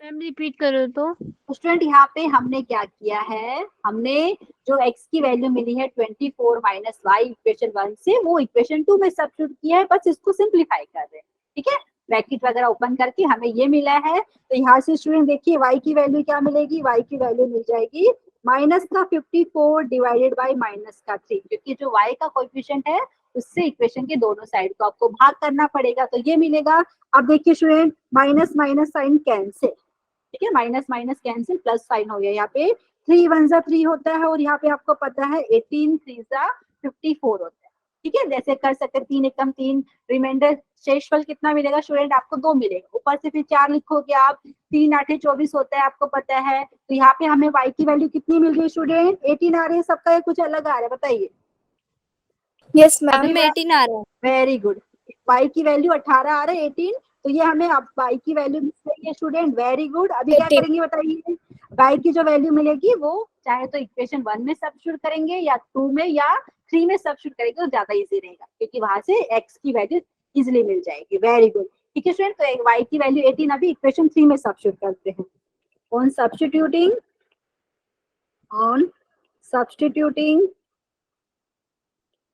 मैम रिपीट करो तो। स्टूडेंट यहाँ पे हमने क्या किया है, हमने जो x की वैल्यू मिली है 24 माइनस वाई इक्वेशन 1 से वो इक्वेशन 2 में सब्स्टिट्यूट किया है, बस इसको सिंप्लीफाई कर रहे हैं। ठीक है, ब्रैकेट वगैरह ओपन करके हमें ये मिला है। तो यहाँ से स्टूडेंट देखिए y की वैल्यू क्या मिलेगी, y की वैल्यू मिल जाएगी माइनस का 54 डिवाइडेड बाई माइनस का 3, क्योंकि जो y का कोएफिशिएंट है उससे इक्वेशन के दोनों साइड को आपको भाग करना पड़ेगा, तो ये मिलेगा। अब देखिए student minus minus sign cancel, ठीक है, minus minus cancel, plus sign हो गया। यहाँ पे 3 1 जा 3 होता है और यहाँ पे आपको पता है 18 3 जा 54 होता है। ठीक है, जैसे कर सकते हैं 3 एकम 3, रिमाइंडर शेषफल कितना मिलेगा स्टूडेंट, आपको 2 मिलेगा, ऊपर से फिर 4 लिखोगे आप, 3 8 24 होता है, आपको पता है। तो यहाँ पे हमें y की वैल्यू कितनी मिल रही है स्टूडेंट, 18 आ रही है, सबका ये कुछ अलग आ रहा है, बताइए। यस मैम 18 आ रहा है। वेरी गुड, y की वैल्यू 18 आ रहा है, 18, तो ये हमें अब y की वैल्यू मिल रही है स्टूडेंट। वेरी गुड, अभी क्या 18 करेंगे बताइए, y की जो वैल्यू मिलेगी वो चाहे तो इक्वेशन 1 में सब्स्टिट्यूट करेंगे या 2 में या 3 में सब्स्टिट्यूट करेंगे तो ज्यादा इजी रहेगा, क्योंकि वहां से x की वैल्यू इजिली मिल जाएगी। वेरी गुड, ठीक है स्टूडेंट, तो y की वैल्यू 18 अभी इक्वेशन 3 में सब्स्टिट्यूट करते हैं। On substituting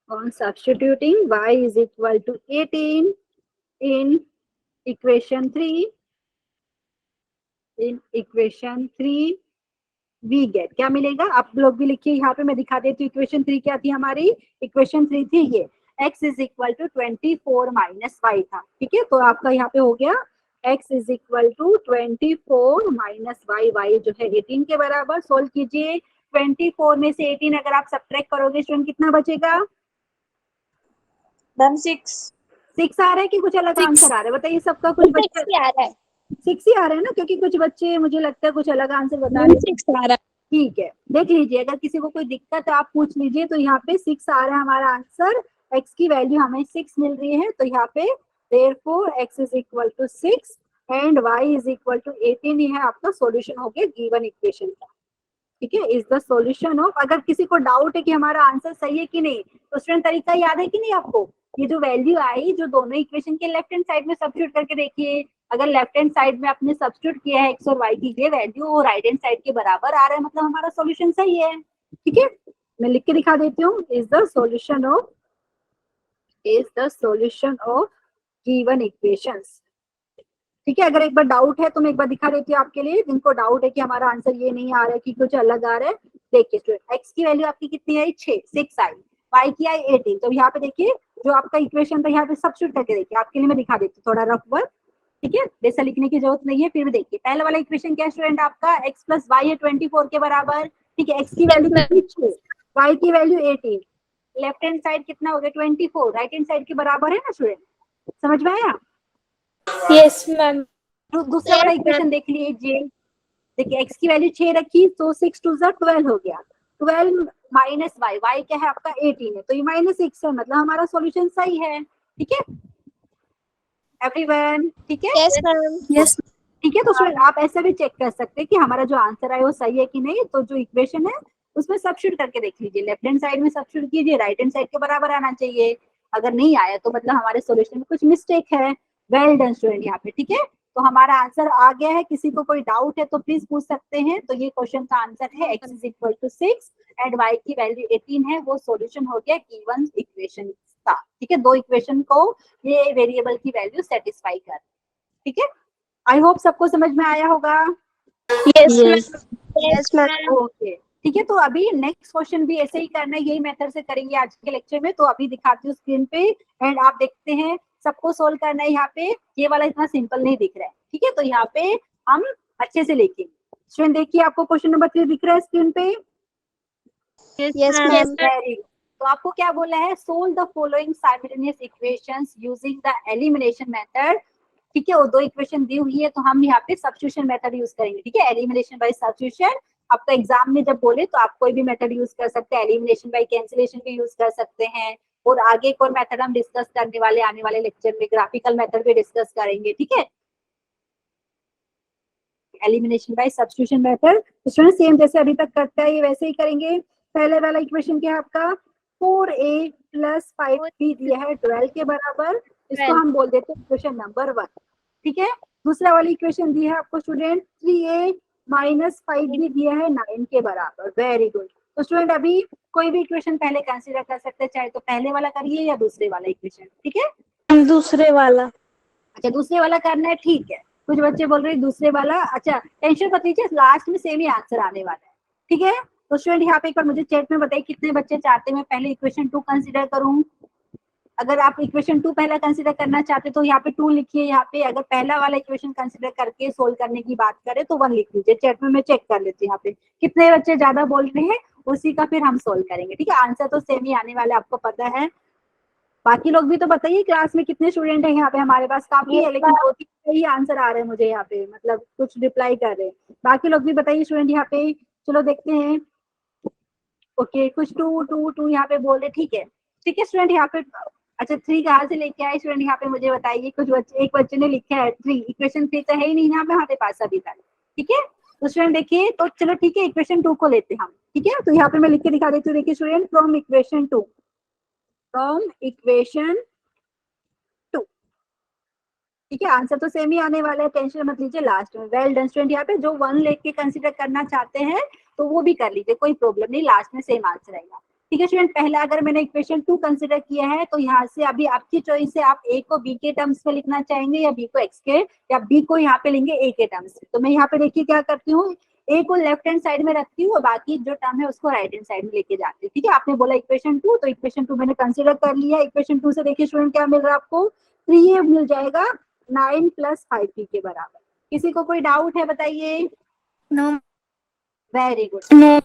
y is equal to 18 in equation 3, we get, क्या मिलेगा आप लोग भी लिखिए यहाँ पे, मैं दिखा देती हूँ। इक्वेशन 3 क्या थी हमारी, इक्वेशन 3 थी ये x is equal to 24 minus y था। ठीक है, तो आपका यहाँ पे हो गया x is equal to 24 minus y, y जो है 18 के बराबर। सोल्व कीजिए, 24 में से 18 अगर आप सब्ट्रैक्ट करोगे स्टूडेंट कितना बचेगा, मैम 6 आ रहा है कि कुछ अलग 6 आंसर आ रहा है, बताइए। सबका कुछ बच्चे आ रहा है। 6 ही आ रहा है ना, क्योंकि कुछ बच्चे मुझे लगता है कुछ अलग आंसर बता रहे हैं। 6 आ रहा है। ठीक है, देख लीजिए, अगर किसी को कोई दिक्कत है आप पूछ लीजिए। तो यहाँ पे 6 आ रहा है हमारा आंसर, x की वैल्यू हमें 6 मिल रही है, तो यहाँ पे therefore x is equal to 6 and y is equal to 18, ये है आपका सॉल्यूशन हो गया गिवन इक्वेशन का। ठीक है, इज द सॉल्यूशन ऑफ। अगर किसी को डाउट है कि हमारा आंसर सही है कि नहीं, तो स्टूडेंट तरीका याद है कि नहीं आपको, ये जो वैल्यू आई जो दोनों इक्वेशन के लेफ्ट हैंड साइड में सब्स्टिट्यूट करके देखिए। अगर लेफ्ट हैंड साइड में आपने सब्स्टिट्यूट किया है x और y की ये वैल्यू और राइट हैंड साइड के बराबर आ रहा है, मतलब हमारा सॉल्यूशन सही है। ठीक है, मैं लिख के दिखा देती हूँ, is the solution of given equations. ठीक है, अगर एक बार डाउट है तो मैं एक बार दिखा देती हूँ आपके लिए, जिनको डाउट है कि हमारा आंसर ये नहीं आ रहा है कि कुछ अलग आ रहा है। देखिए स्टूडेंट, x की वैल्यू आपकी कितनी आई, 6 आई, y की आई 18, तो यहाँ पे देखिए जो आपका इक्वेशन था यहाँ पे सब्स्टिट्यूट करके देखिए, आपके लिए मैं दिखा देती हूँ थोड़ा रफ वर्क। ठीक है, जैसा लिखने की जरूरत नहीं है, फिर भी देखिए पहला वाला इक्वेशन क्या है स्टूडेंट आपका, x प्लस वाई है 24 के बराबर। ठीक है, x की वैल्यू कितनी 6, y की वैल्यू 18, लेफ्ट हैंड साइड कितना हो गया 24, राइट हैंड साइड के बराबर है ना स्टूडेंट, समझ में आया। Yes ma'am. दूसरा वाला इक्वेशन देख लीजिए, देखिए x की वैल्यू 6 रखी तो 6 2 जा 12 हो गया, 12 माइनस वाई, वाई क्या है आपका 18 है, तो ये माइनस 6 है, मतलब हमारा सॉल्यूशन सही है। ठीक है एवरीवन, ठीक है। Yes ma'am. यस ठीक है, तो स्टूडेंट आप ऐसा भी चेक कर सकते हैं कि हमारा जो आंसर है वो सही है कि नहीं। तो जो इक्वेशन है उसमें सब्स्टिट्यूट करके देख लीजिए, लेफ्ट हैंड साइड में सब्स्टिट्यूट कीजिए, राइट हैंड साइड के बराबर आना चाहिए। अगर नहीं आया तो मतलब हमारे सॉल्यूशन में कुछ मिस्टेक है। वेल डन स्टूडेंट यहाँ पे। ठीक है, तो हमारा आंसर आ गया है, किसी को कोई डाउट है तो प्लीज पूछ सकते हैं। तो ये क्वेश्चन का आंसर है x is equal to 6 and y की वैल्यू 18 है, वो सॉल्यूशन हो गया गिवन इक्वेशन का। ठीक है, दो इक्वेशन को ये वेरिएबल की वैल्यू सेटिस्फाई कर। ठीक है, आई होप सबको समझ में आया होगा। Yes ma'am. ओके, ठीक है, तो अभी नेक्स्ट क्वेश्चन भी ऐसे ही करना है, यही मेथड से करेंगे आज के लेक्चर में। तो अभी दिखाती हूँ स्क्रीन पे एंड आप देखते हैं, सबको सोल्व करना है। यहाँ पे ये वाला इतना सिंपल नहीं दिख रहा है। ठीक है, तो यहाँ पे हम अच्छे से लिखेंगे। स्टूडेंट देखिए, आपको क्वेश्चन नंबर 3 दिख रहा है स्क्रीन पे। Yes ma'am. वेरी गुड, तो आपको क्या बोला है, solve the following simultaneous equations using the elimination method. ठीक है, वो दो इक्वेशन दी हुई है तो हम यहाँ पे सब्स्टिट्यूशन मेथड यूज करेंगे। ठीक है, एलिमिनेशन बाय सब्स्टिट्यूशन। आपका एग्जाम में जब बोले तो आप कोई भी मेथड यूज कर सकते हैं, एलिमिनेशन बाय कैंसिलेशन भी यूज कर सकते हैं। और आगे एक और मेथड हम डिस्कस करने वाले आने वाले लेक्चर में, ग्राफिकल मेथड भी डिस्कस करेंगे। ठीक है, एलिमिनेशन बाय सब्स्टिट्यूशन मेथड तो स्टूडेंट सेम जैसे अभी तक करते हैं ये वैसे ही करेंगे। पहले वाला इक्वेशन क्या है आपका, 4a प्लस 5b दिया है 12 के बराबर। इसको हम बोल देते हैं इक्वेशन नंबर 1। ठीक है, दूसरा वाली इक्वेशन दी है आपको स्टूडेंट 3a माइनस 5b दिया है 9 के बराबर। Very good. तो स्टूडेंट अभी कोई भी इक्वेशन पहले कंसीडर कर सकते हैं, चाहे तो पहले वाला करिए या दूसरे वाला इक्वेशन। ठीक है, दूसरे वाला। अच्छा दूसरे वाला करना है, ठीक है। कुछ बच्चे बोल रहे हैं दूसरे वाला, अच्छा टेंशन मत लीजिए, लास्ट में सेम ही आंसर आने वाला है। ठीक है, तो स्टूडेंट यहाँ पे एक बार मुझे चैट में बताइए कितने बच्चे चाहते हैं मैं पहले इक्वेशन 2 कंसीडर करूं। अगर आप इक्वेशन 2 पहला कंसीडर करना चाहते तो यहाँ पे 2 लिखिए। यहाँ पे अगर पहला वाला इक्वेशन कंसीडर करके सोल्व करने की बात करें तो 1 लिख लीजिए। चैट में मैं चेक कर लेती हूँ यहाँ पे कितने बच्चे ज्यादा बोल रहे हैं, उसी का फिर हम सोल्व करेंगे। ठीक है, आंसर तो सेम ही आने वाला है, आपको पता है। बाकी लोग भी तो बताइए क्लास में कितने स्टूडेंट हैं। यहाँ पे हमारे पास काफी है, लेकिन 2-3 ही आंसर आ रहे हैं मुझे यहाँ पे, मतलब कुछ रिप्लाई कर रहे हैं। बाकी लोग भी बताइए स्टूडेंट यहाँ पे, चलो देखते हैं। ओके, कुछ 2 यहाँ पे बोल रहे, ठीक है। ठीक है स्टूडेंट, यहाँ पे अच्छा 3 कहाँ से लेके आए स्टूडेंट यहाँ पे मुझे बताइए। कुछ बच्चे, एक बच्चे ने लिखा है 3, इक्वेशन 3 तो है ही नहीं यहाँ पे हमारे पास अभी तक। ठीक है, तो स्टूडेंट देखिए, तो चलो ठीक है इक्वेशन 2 को लेते हैं हम। ठीक है, तो यहाँ पे मैं लिख के दिखा देती हूँ। देखिए स्टूडेंट, फ्रॉम इक्वेशन 2 ठीक है, आंसर तो सेम ही आने वाला है, टेंशन मत लीजिए लास्ट में। वेल डन स्टूडेंट, यहाँ पे जो 1 लेके कंसीडर करना चाहते हैं तो वो भी कर लीजिए, कोई प्रॉब्लम नहीं, लास्ट में सेम आंसर आएगा। ठीक है स्टूडेंट, पहला अगर मैंने इक्वेशन 2 कंसीडर किया है तो यहाँ से अभी आपकी चॉइस है, आप ए को बी के टर्म्स में लिखना चाहेंगे या बी को एक्स के, या बी को यहाँ पे लेंगे ए के टर्म्स में। तो मैं यहाँ पे देखिए क्या करती हूँ, ए को लेफ्ट हैंड साइड में रखती हूँ और बाकी जो टर्म है उसको राइट हैंड साइड में लेके जाती हूँ। ठीक है, आपने बोला इक्वेशन 2, तो इक्वेशन 2 मैंने कंसीडर कर लिया। इक्वेशन 2 से देखिए स्टूडेंट क्या मिल रहा है आपको, 3a मिल जाएगा 9 प्लस 5b के बराबर। किसी को कोई डाउट है बताइए। No. Very good. No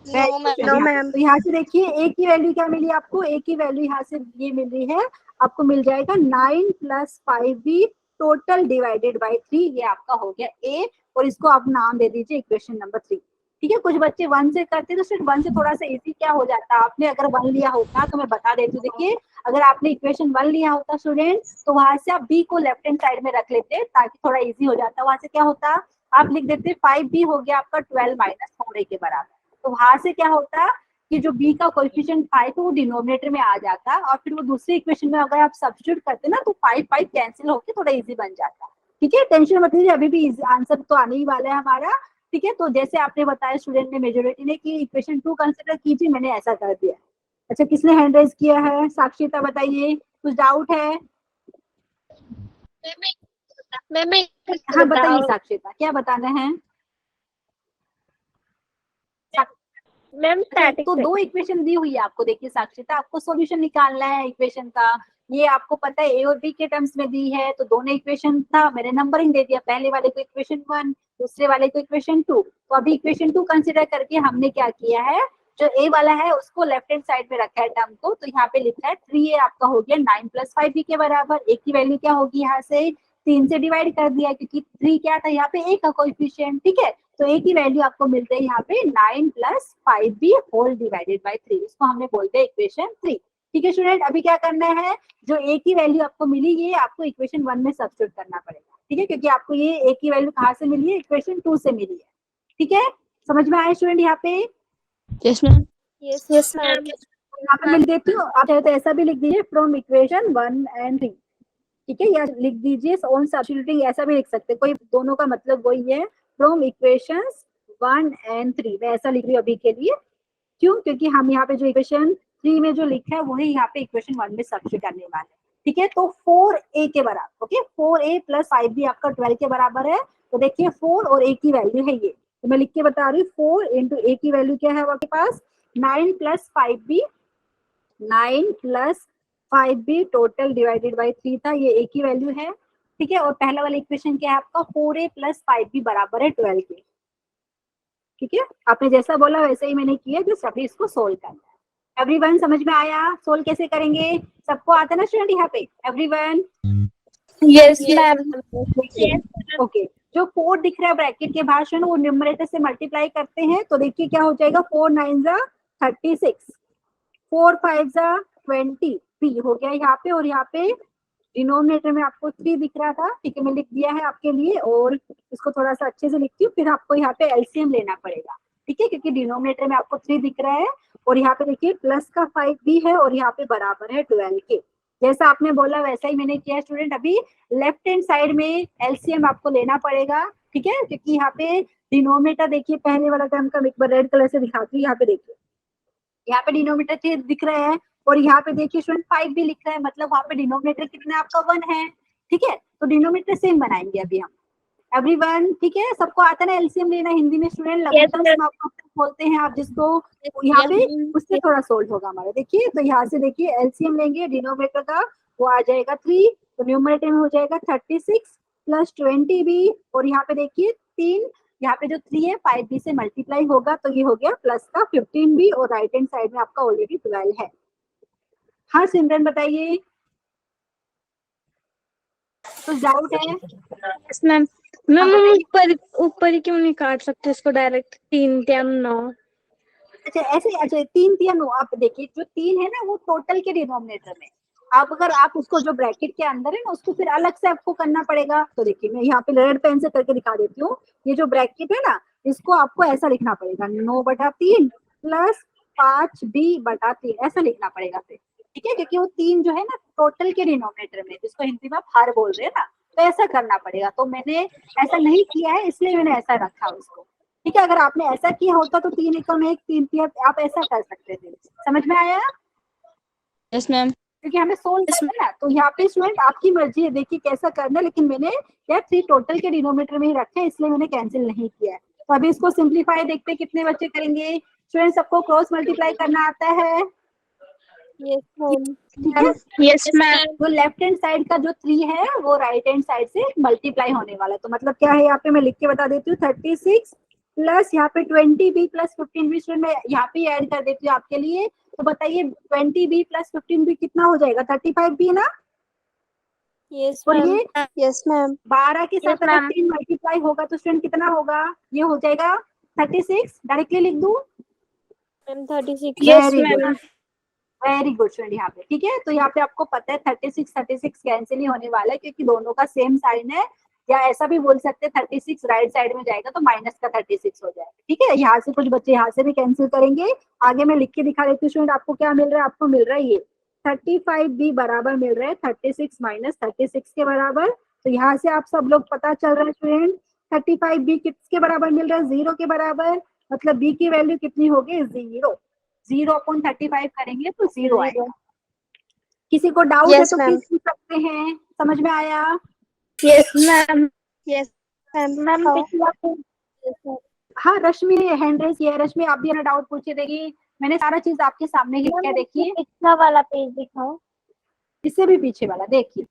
no ma'am. तो यहाँ से देखिए ए की वैल्यू क्या मिली आपको, ए की वैल्यू यहाँ से ये मिल रही है आपको, मिल जाएगा 9 plus 5b total divided by 3। ये आपका हो गया ए, और इसको आप नाम दे दीजिए इक्वेशन नंबर 3। ठीक है, कुछ बच्चे 1 से करते तो सिर्फ 1 से थोड़ा सा इजी क्या हो जाता, आपने अगर 1 लिया होता तो मैं बता देती हूँ। देखिए अगर आपने इक्वेशन 1 लिया होता स्टूडेंट, तो वहां से आप b को लेफ्ट हैंड साइड में रख लेते ताकि थोड़ा इजी हो जाता। वहां से क्या होता, आप लिख देते 5b हो गया आपका 12 माइनस 4a के बराबर। तो वहां से क्या होता कि जो b का कोएफिशिएंट 5 वो डिनोमिनेटर में आ जाता, और फिर वो दूसरे इक्वेशन में अगर आप सब्स्टिट्यूट करते ना तो 5 कैंसिल होकर थोड़ा इजी बन जाता। ठीक है, टेंशन मत लीजिए, अभी भी आंसर तो आने ही वाला है हमारा। ठीक है, तो जैसे आपने बताया स्टूडेंट ने, मेजोरिटी ने कि इक्वेशन 2 कंसीडर कीजिए, मैंने ऐसा कर दिया। अच्छा, किसने हैंड रेज किया है, साक्षिता बताइए, कुछ डाउट है? हाँ बताइए साक्षिता, क्या बताना है? मैम तो 2 इक्वेशन दी हुई है आपको। देखिए साक्षिता, आपको सॉल्यूशन निकालना है इक्वेशन का। ये आपको पता है ए और बी के टर्म्स में दी है, तो दोनों इक्वेशन था, मैंने नंबरिंग दे दिया, पहले वाले को इक्वेशन 1, दूसरे वाले को इक्वेशन 2। तो अभी इक्वेशन 2 कंसीडर करके हमने क्या किया है, जो ए वाला है उसको लेफ्ट हैंड साइड में रखा है टर्म को, तो यहाँ पे लिखा है 3a आपका हो गया 9 प्लस 5b के बराबर। ए की वैल्यू क्या होगी, यहाँ से 3 से डिवाइड कर दिया क्योंकि 3 क्या था यहाँ पे ए का कोएफिशिएंट। ठीक है, तो ए की वैल्यू आपको मिलते हैं यहाँ पे 9 plus 5b whole divided by 3, इसको हमने बोलते हैं इक्वेशन 3। ठीक है स्टूडेंट, अभी क्या करना है, जो ए की वैल्यू आपको मिली ये आपको इक्वेशन 1 में सब्स्टिट्यूट करना पड़ेगा। ठीक है, क्योंकि आपको ये ए की वैल्यू कहाँ से मिली है, इक्वेशन 2 से मिली है। ठीक है, समझ में आया स्टूडेंट यहाँ पे? Yes ma'am. Yes ma'am. यहाँ पे लिख देती हूँ, आप चाहे तो ऐसा भी लिख दीजिए फ्रॉम इक्वेशन 1 एंड 3। ठीक है, या लिख दीजिए ऑन सब्स्टिट्यूटिंग, ऐसा भी लिख सकते हैं, कोई दोनों का मतलब वही है, फ्रॉम इक्वेशंस 1 एंड 3। मैं ऐसा लिख रही हूँ अभी के लिए, क्यों, क्योंकि हम यहाँ पे जो इक्वेशन 3 में जो लिखा है वही यहाँ पे इक्वेशन 1 में सब्स्टिट्यूट करने वाले हैं। ठीक है, तो 4a के बराबर, ओके 4a प्लस 5b आपका 12 के बराबर है। तो देखिए 4 और a की वैल्यू है ये, तो मैं लिख के बता रही हूँ 4 इंटू a की वैल्यू क्या है आपके पास 9 plus 5b, 9 plus 5b total divided by 3 था, ये a की वैल्यू है। ठीक है, और पहला वाला इक्वेशन क्या है आपका 4a प्लस 5b बराबर है 12 के। ठीक है, आपने जैसा बोला वैसे ही मैंने किया, जो सभी इसको सोल्व करना है। एवरीवन समझ में आया, सोल्व कैसे करेंगे, सबको आता है ना स्टूडेंट यहाँ पे? Everyone yes ma'am. ओके, जो 4 दिख रहा है ब्रैकेट के बाहर स्टूडेंट, वो न्यूमरेटर से मल्टीप्लाई करते हैं, तो देखिए क्या हो जाएगा 4 9 जा 36, 4 5 जा 23 हो गया यहाँ पे, और यहाँ पे डिनोमिनेटर में आपको 3 दिख रहा था। ठीक है, मैं लिख दिया है आपके लिए, और इसको थोड़ा सा अच्छे से लिखती हूँ, फिर आपको यहाँ पे एलसीएम लेना पड़ेगा। ठीक है, क्योंकि डिनोमिनेटर में आपको 3 दिख रहा है, और यहाँ पे देखिए प्लस का 5 भी है, और यहाँ पे बराबर है 12 के। जैसा आपने बोला वैसा ही मैंने किया स्टूडेंट। अभी लेफ्ट हैंड साइड में एलसीएम आपको लेना पड़ेगा, ठीक है, क्योंकि यहाँ पे डिनोमिनेटर देखिए पहले वाला टर्म का एक बार रेड कलर से दिखाती हूँ, यहाँ पे देखिए, यहाँ पे डिनोमिनेटर दिख रहे हैं और यहाँ पे देखिए स्टूडेंट 5 भी लिख रहा है, मतलब वहाँ पे डिनोमिनेटर कितना आपका 1 है, ठीक है। तो डिनोमिनेटर सेम बनाएंगे अभी हम एवरीवन, ठीक है। सबको आता है ना एलसीएम लेना हिंदी में स्टूडेंट, लघुत्तम समापक बोलते हैं आप जिसको, यहाँ पे उससे थोड़ा सोल्व होगा हमारा। देखिए तो यहाँ से देखिए एलसीएम लेंगे डिनोमिनेटर का, वो आ जाएगा 3, तो न्यूमरेटर में हो जाएगा 36 प्लस 20 भी, और यहाँ पे देखिए 3, यहाँ पे जो 3 है 5 बी से मल्टीप्लाई होगा तो ये हो गया प्लस का 15 बी, और राइट हैंड साइड में आपका ऑलरेडी 12 है। हाँ सिमरन बताइए, तो डाउट है? Yes ma'am. मैम हम ऊपर ऊपर ही क्यों नहीं काट सकते इसको डायरेक्ट 3 3 9? अच्छा ऐसे, अच्छा 3 3 9, आप देखिए जो 3 है ना वो टोटल के डिनोमिनेटर में, आप अगर आप उसको जो ब्रैकेट के अंदर है ना उसको फिर अलग से आपको करना पड़ेगा। तो देखिए मैं यहाँ पे रेड पेन से करके दिखा देती हूँ, ये जो ब्रैकेट है ना इसको आपको ऐसा लिखना पड़ेगा 9/3 प्लस 5b/3, ऐसा लिखना पड़ेगा फिर, ठीक है, क्योंकि वो 3 जो है ना टोटल के डिनोमिनेटर में, जिसको हिंदी में आप हर बोल रहे हैं ना, तो ऐसा करना पड़ेगा। तो मैंने ऐसा नहीं किया है इसलिए मैंने ऐसा रखा उसको, ठीक है। अगर आपने ऐसा किया होता तो 3 एकड़ में 1 3 3 आप ऐसा कर सकते थे। समझ में आया? Yes ma'am. क्योंकि हमें सोल्व करना है ना, तो यहाँ पे स्टूडेंट आपकी मर्जी है, देखिए कैसा करना है, लेकिन मैंने क्या 3 टोटल के डिनोमिनेटर में ही रखे हैं इसलिए मैंने कैंसिल नहीं किया है। तो अभी इसको सिंप्लीफाई देखते हैं कितने बच्चे करेंगे। स्टूडेंट सबको क्रॉस मल्टीप्लाई करना आता है? Yes ma'am. ठीक है। Yes ma'am. तो लेफ्ट हैंड साइड का जो 3 है वो राइट हैंड साइड से मल्टीप्लाई होने वाला है, तो मतलब क्या है यहाँ पे मैं लिख के बता देती हूँ 36 प्लस यहाँ पे 20b प्लस 15b, स्टूडेंट मैं यहाँ पे ऐड कर देती हूँ आपके लिए। तो बताइए 20b प्लस 15b कितना हो जाएगा? 35b ना। यस और मैम। ये यस मैम। 12 के साथ Yes, अगर ma'am. 3 मल्टीप्लाई होगा तो स्टूडेंट कितना होगा? ये हो जाएगा 36, डायरेक्टली लिख दूं? Ma'am 36। Yes very good, ma'am. Very good student. यहाँ पे ठीक है, तो यहाँ पे आपको पता है 36 कैंसिल ही होने वाला है क्योंकि दोनों का सेम साइन है, या ऐसा भी बोल सकते हैं 36 राइट साइड में जाएगा तो माइनस का 36 हो जाएगा, ठीक है। यहाँ से कुछ बच्चे यहाँ से भी कैंसिल करेंगे, आगे मैं लिख के दिखा देती हूँ स्टूडेंट। आपको क्या मिल रहा है? आपको मिल रहा है ये 35b बराबर मिल रहा है 36 माइनस 36 के बराबर। तो यहाँ से आप सब लोग पता चल रहा है स्टूडेंट 35b किसके बराबर मिल रहा है? 0 के बराबर, मतलब b की वैल्यू कितनी होगी? 0। 0/35 करेंगे तो 0 आएगा। किसी को डाउट है Yes, तो ma'am. प्लीज पूछ सकते हैं। समझ में आया? Yes ma'am. Yes, ma'am. Ma'am How? पिछला Yes, ma'am. हाँ रश्मि ने हैंड रेस किया है। रश्मि आप भी अपना डाउट पूछे, देखिए मैंने सारा चीज आपके सामने ही लिखा है, देखिए पिछला वाला पेज दिखाओ। इससे भी पीछे वाला देखिए।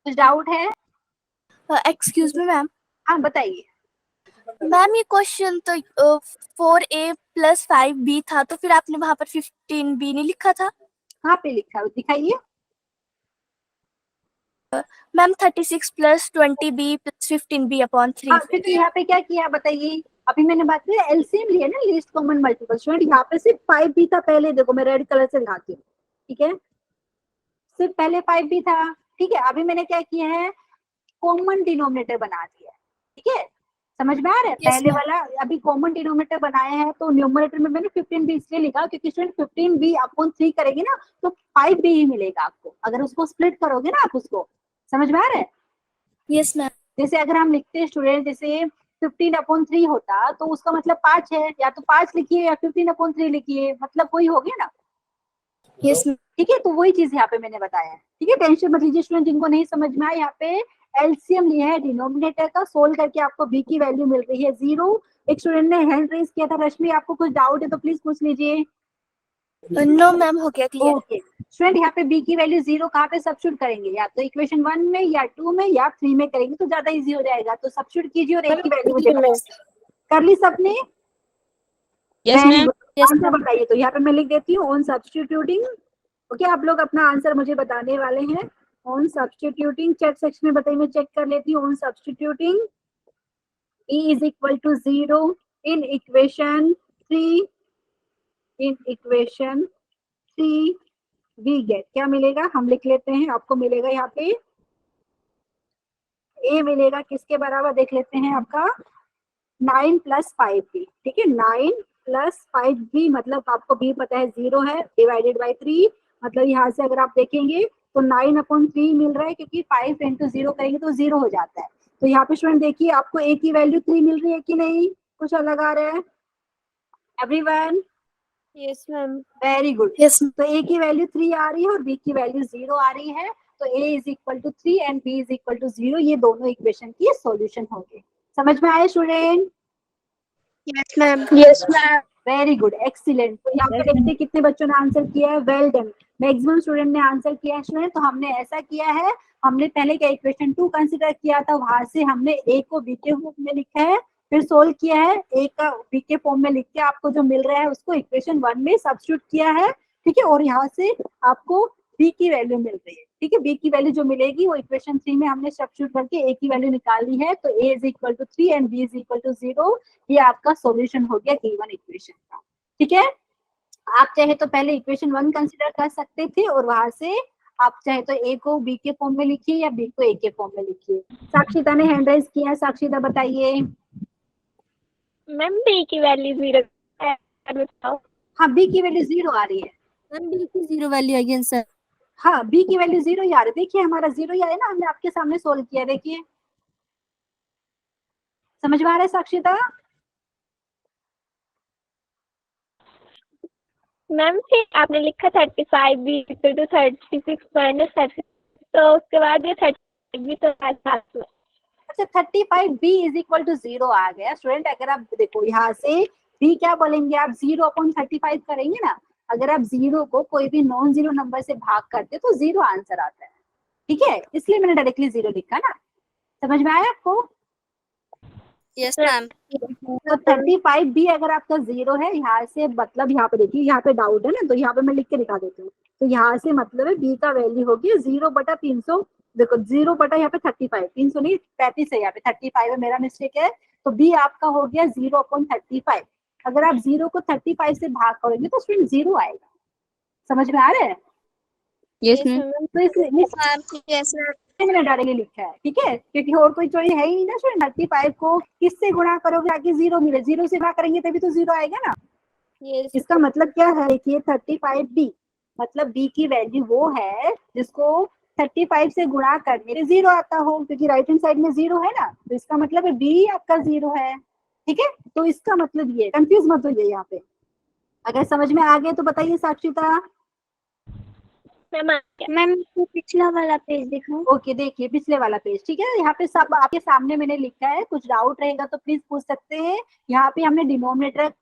कुछ डाउट है? Excuse me, ma'am. हाँ बताइए। मैम ये क्वेश्चन तो 4a प्लस 5b था, तो फिर आपने वहां पर 15b नहीं लिखा था? कहाँ पे लिखा है दिखाइए। Ma'am 36 plus 20b plus 15b upon 3। हाँ क्योंकि यहाँ पे क्या किया बताइए, अभी मैंने बात की एलसीएम लिया ना, लीस्ट कॉमन मल्टीपल। स्टूडेंट यहाँ पे सिर्फ 5 भी था पहले, देखो मैं रेड कलर से दिखाती हूँ, ठीक है, सिर्फ पहले 5 भी था, ठीक है। अभी मैंने क्या किया है? कॉमन डिनोमिनेटर बना दिया है, ठीक है। समझ में आ रहा है? Yes, पहले ma'am. वाला अभी कॉमन डिनोमिनेटर बनाया है, तो न्यूमरेटर में मैंने 15b इसलिए लिखा क्योंकि स्टूडेंट 15b अपॉन 3 करेंगे ना तो 5b ही मिलेगा आपको, अगर उसको स्प्लिट करोगे ना आप उसको। समझ में आ रहा है? Yes ma'am. जैसे अगर हम लिखते हैं स्टूडेंट, जैसे 15/3 होता तो उसका मतलब 5 है, या तो 5 लिखिए या 15/3 लिखिए, मतलब वही हो गया ना, यस मैम। ठीक है। तो वही चीज यहाँ पे मैंने बताया है, ठीक है। टेंशन मत लीजिए स्टूडेंट, जिनको नहीं समझ में आया, यहाँ पे एलसीएम लिया है डिनोमिनेटर का, सोल्व करके आपको b की वैल्यू मिल रही है 0। एक स्टूडेंट ने हैंड रेज किया था, रश्मि आपको कुछ डाउट है तो प्लीज पूछ लीजिए। नो मैम, हो गया क्लियर। ओके स्टूडेंट, यहाँ पे b की वैल्यू 0 कहाँ पे सब्स्टिट्यूट करेंगे? या तो इक्वेशन 1 में या 2 में या 3 में करेंगे तो ज्यादा इजी हो जाएगा, तो सब्स्टिट्यूट कीजिए और a की वैल्यू मुझे बताइए। कर ली सबने? Yes ma'am. Yes, answer ma'am. बताइए। तो यहाँ पे मैं लिख देती हूँ ऑन सब्स्टिट्यूटिंग। ओके आप लोग अपना आंसर मुझे बताने वाले हैं। ऑन सब्स्टिट्यूटिंग चेक सेक्शन में बताइए, मैं चेक कर लेती हूँ। On substituting e is equal to 0 in equation 3, in equation 3 we get, क्या मिलेगा हम लिख लेते हैं। आपको मिलेगा यहाँ पे a मिलेगा किसके बराबर देख लेते हैं, आपका 9 + 5b, ठीक है। 9 + 5b मतलब आपको b पता है 0 है, डिवाइडेड बाय 3 मतलब यहाँ से अगर आप देखेंगे तो 9/3 मिल रहा है, क्योंकि 5 इंटू 0 करेंगे तो 0 हो जाता है। तो यहाँ पे स्टूडेंट देखिए आपको a की वैल्यू 3 मिल रही है कि नहीं, कुछ अलग आ रहा है everyone? Yes ma'am. Very good. Yes. तो a की वैल्यू 3 आ रही है और b की वैल्यू 0 आ रही है, तो a is equal to 3 and b is equal to 0, ये दोनों इक्वेशन की सॉल्यूशन होंगे। समझ में आए student? Yes ma'am. Yes ma'am. Very good, excellent. तो यहाँ पे देखते हैं कितने बच्चों ने आंसर किया है, वेल डन, मैक्सिमम स्टूडेंट ने आंसर किया है स्टूडेंट। तो हमने ऐसा किया है, हमने पहले क्या इक्वेशन 2 कंसीडर किया था, वहां से हमने a को b के फॉर्म में लिखा है, फिर सोल्व किया है, a का b के फॉर्म में लिख के आपको जो मिल रहा है उसको इक्वेशन 1 में सब्स्टिट्यूट किया है, ठीक है, और यहाँ से आपको b की वैल्यू मिल रही है, ठीक है। b की वैल्यू जो मिलेगी वो इक्वेशन 3 में हमने सब्स्टिट्यूट करके a की वैल्यू निकाली है, तो a is equal to 3 and b is equal to 0, ये आपका सॉल्यूशन हो गया गिवन इक्वेशन का, ठीक है। आप चाहे तो पहले इक्वेशन 1 कंसीडर कर सकते थे और वहां से आप चाहे तो a को b के फॉर्म में लिखिए या b को a के फॉर्म में लिखिए। साक्षिता ने हैंड राइज किया है, साक्षिता बताइए। मैम b की वैल्यू 0 बताओ। हाँ, b की वैल्यू 0 आ रही है। मैम बी की 0 वैल्यू अगेन सर। हाँ, b की वैल्यू 0 ही आ रही है, देखिए हमारा 0 ही आया ना, हमने आपके सामने सोल्व किया, देखिए समझ में आ रहा है साक्षिता? मैम फिर आपने लिखा 35 b इक्वल टू 36 माइनस 36, तो उसके बाद ये 35 भी तो साथ में। अच्छा, 35b इज इक्वल टू 0 आ गया स्टूडेंट। अगर आप देखो यहाँ से b क्या बोलेंगे आप, 0/35 करेंगे ना, अगर आप 0 को कोई भी नॉन जीरो नंबर से भाग करते तो 0 आंसर आता है, ठीक है, इसलिए मैंने डायरेक्टली 0 लिखा ना। समझ में आया आपको? Yes ma'am. तो 35b अगर आपका 0 है, यहाँ से मतलब यहाँ पे देखिए, यहाँ पे डाउट है ना, तो यहाँ पे मैं लिख के दिखा देती हूँ। तो यहाँ से मतलब है b का वैल्यू होगी 0/300, देखो 0 यहाँ पे 35, 300 नहीं 35 है, यहाँ पे 35 है, मेरा मिस्टेक है। तो b आपका हो गया 0/35। अगर आप 0 को 35 से भाग करोगे तो स्टूडेंट 0 आएगा। समझ में आ रहा है? Yes ma'am. तो इस मैंने डायरेक्टली लिखा है, ठीक है, क्योंकि और कोई चॉइस है ही ना स्टूडेंट। 35 को किससे गुणा करोगे ताकि 0 मिले, 0 से गुणा करेंगे तभी तो 0 आएगा ना। यस। इसका मतलब क्या है, देखिए 35b मतलब b की वैल्यू वो है जिसको 35 से गुणा करने से 0 आता हो, क्योंकि राइट हैंड साइड में 0 है ना, तो इसका मतलब है b आपका 0 है, ठीक है। तो इसका मतलब ये, कंफ्यूज मत होइए यहाँ पे। अगर समझ में आ गए तो बताइए साक्षिता। मैम पिछला वाला पेज दिखाओ। ओके, देखिए पिछले वाला पेज, ठीक है, यहाँ पे सब आपके सामने मैंने लिखा है, कुछ डाउट रहेगा तो प्लीज पूछ सकते हैं। यहाँ पे हमने डिनोमिनेटर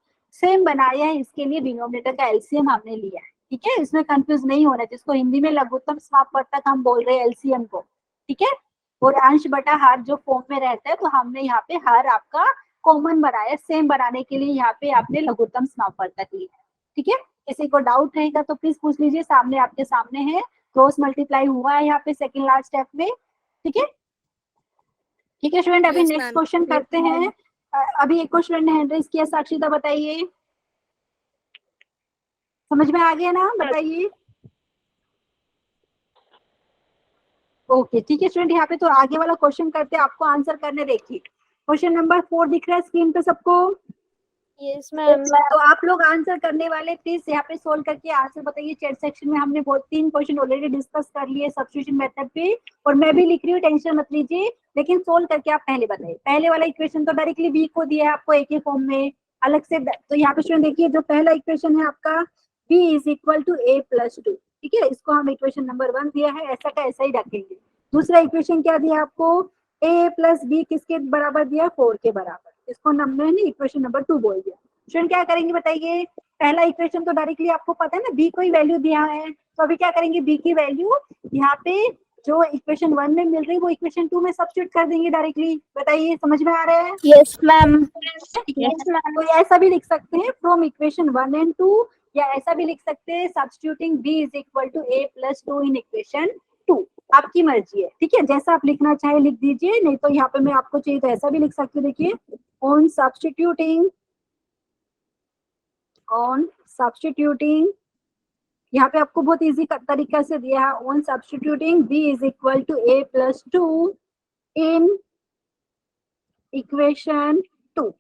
सेम बनाया है, इसके लिए डिनोमिनेटर का एलसीएम हमने लिया है, ठीक है, इसमें कंफ्यूज नहीं होना, जिसको हिंदी में लघुत्तम समापवर्तक हम बोल रहे हैं एलसीएम को, ठीक है। और अंश बटा हर जो फॉर्म में रहता है, तो हमने यहाँ पे हर आपका कॉमन बनाया, सेम बनाने के लिए यहाँ पे आपने लघुत्तम समापवर्तक लिया है, ठीक है। किसी को डाउट रहेगा तो प्लीज पूछ लीजिए, सामने आपके सामने है, क्रॉस मल्टीप्लाई हुआ है यहाँ पे सेकंड लास्ट स्टेप में, ठीक है। ठीक है स्टूडेंट, अभी Yes, नेक्स्ट ma'am. क्वेश्चन करते हैं। अभी एक क्वेश्चन ने हैंड रेज किया, साक्षिता बताइए। समझ में आ गया ना, बताइए। ओके ठीक है स्टूडेंट, यहाँ पे तो आगे वाला क्वेश्चन करते हैं, आपको आंसर करने देखिए। क्वेश्चन नंबर 4 दिख रहा है स्क्रीन पे सबको? Yes ma'am. तो आप लोग आंसर करने वाले प्लीज यहाँ पे सोल्व करके आंसर बताइए चैट सेक्शन में। हमने बहुत 3 क्वेश्चन ऑलरेडी डिस्कस कर लिए सब्स्टिट्यूशन मेथड पे, और मैं भी लिख रही हूँ, टेंशन मत लीजिए, लेकिन सोल्व करके आप पहले बताइए। पहले वाला इक्वेशन तो डायरेक्टली बी को दिया है आपको एक ही फॉर्म में, अलग से। तो यहाँ पे स्टूडेंट देखिए, जो पहला इक्वेशन है आपका b is equal to a plus 2, ठीक है, इसको हम इक्वेशन नंबर 1 दिया है, ऐसा का ऐसा ही रखेंगे। दूसरा इक्वेशन क्या दिया आपको, a प्लस b किसके बराबर दिया, 4 के बराबर, इसको हमने इक्वेशन नंबर 2 बोल दिया। स्टूडेंट क्या करेंगे बताइए, पहला इक्वेशन तो डायरेक्टली आपको पता है ना, b को ही वैल्यू दिया है, तो अभी क्या करेंगे, b की वैल्यू यहाँ पे जो इक्वेशन 1 में मिल रही है वो इक्वेशन 2 में सब्स्टिट्यूट कर देंगे डायरेक्टली। बताइए, समझ में आ रहा है? Yes ma'am. तो ऐसा भी लिख सकते हैं फ्रॉम इक्वेशन 1 एंड 2, या ऐसा भी लिख सकते हैं substituting b is equal to a plus 2 in equation 2। आपकी मर्जी है, ठीक है, जैसा आप लिखना चाहे लिख दीजिए, नहीं तो यहाँ पे मैं आपको चाहिए तो ऐसा भी लिख सकती हूँ, देखिए ऑन सब्स्टिट्यूटिंग, यहाँ पे आपको बहुत इजी तरीका से दिया है, on substituting b is equal to a plus 2 in equation 2,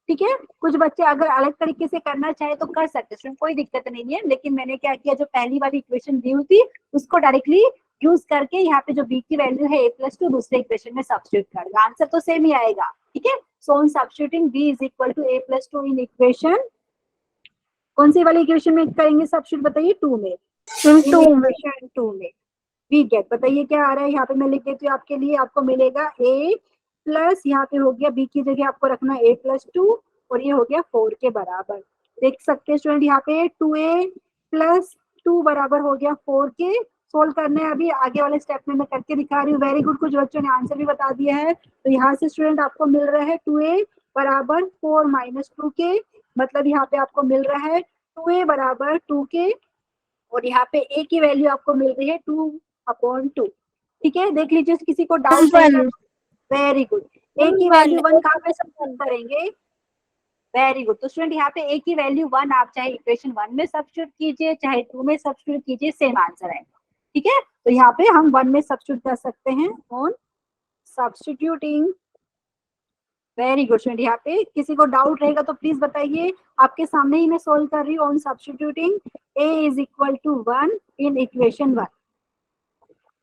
ठीक है, कुछ बच्चे अगर अलग तरीके से करना चाहे तो कर सकते हैं, कोई दिक्कत नहीं है, लेकिन मैंने क्या किया, जो पहली वाली इक्वेशन दी हुई थी उसको डायरेक्टली यूज करके यहाँ पे जो b की वैल्यू है a+2 दूसरे इक्वेशन में सब्स्टिट्यूट कर दिया, आंसर तो सेम ही आएगा। ठीक है, so on substituting b is equal to a+2 in equation, कौन सी वाली इक्वेशन में करेंगे सब्स्टिट्यूट, बताइए 2 में, इक्वेशन 2 में वी गेट, बताइए क्या आ रहा है, यहाँ पे मैं लिख देती हूँ आपके लिए, आपको मिलेगा a प्लस, यहाँ पे हो गया b की जगह आपको रखना है a+2 और ये हो गया 4 के बराबर। देख सकते हैं स्टूडेंट यहाँ पे 2a प्लस 2 बराबर हो गया 4 के। सोल्व करने हैं अभी आगे वाले स्टेप में मैं करके दिखा रही हूँ। वेरी गुड, कुछ बच्चों ने आंसर भी बता दिया है। तो यहाँ से स्टूडेंट आपको मिल रहा है 2a बराबर 4 माइनस 2 के, मतलब यहाँ पे आपको मिल रहा है 2a बराबर 2 के और यहाँ पे a की वैल्यू आपको मिल रही है 2/2। ठीक है, देख लीजिए किसी को डाउट है। वेरी गुड, a की वैल्यू 1 कहाँ पे सब्स्टिट्यूट करेंगे, वेरी गुड। तो स्टूडेंट यहाँ पे a की वैल्यू 1 आप चाहे इक्वेशन 1 में सब्स्टिट्यूट कीजिए चाहे 2 में सब्स्टिट्यूट कीजिए, सेम आंसर आएगा। ठीक है, तो यहाँ पे हम 1 में सब्स्टिट्यूट कर सकते हैं on substituting. Very good student, यहाँ पे किसी को डाउट रहेगा तो प्लीज बताइए, आपके सामने ही मैं सोल्व कर रही हूँ on substituting. a is equal to 1 in equation 1,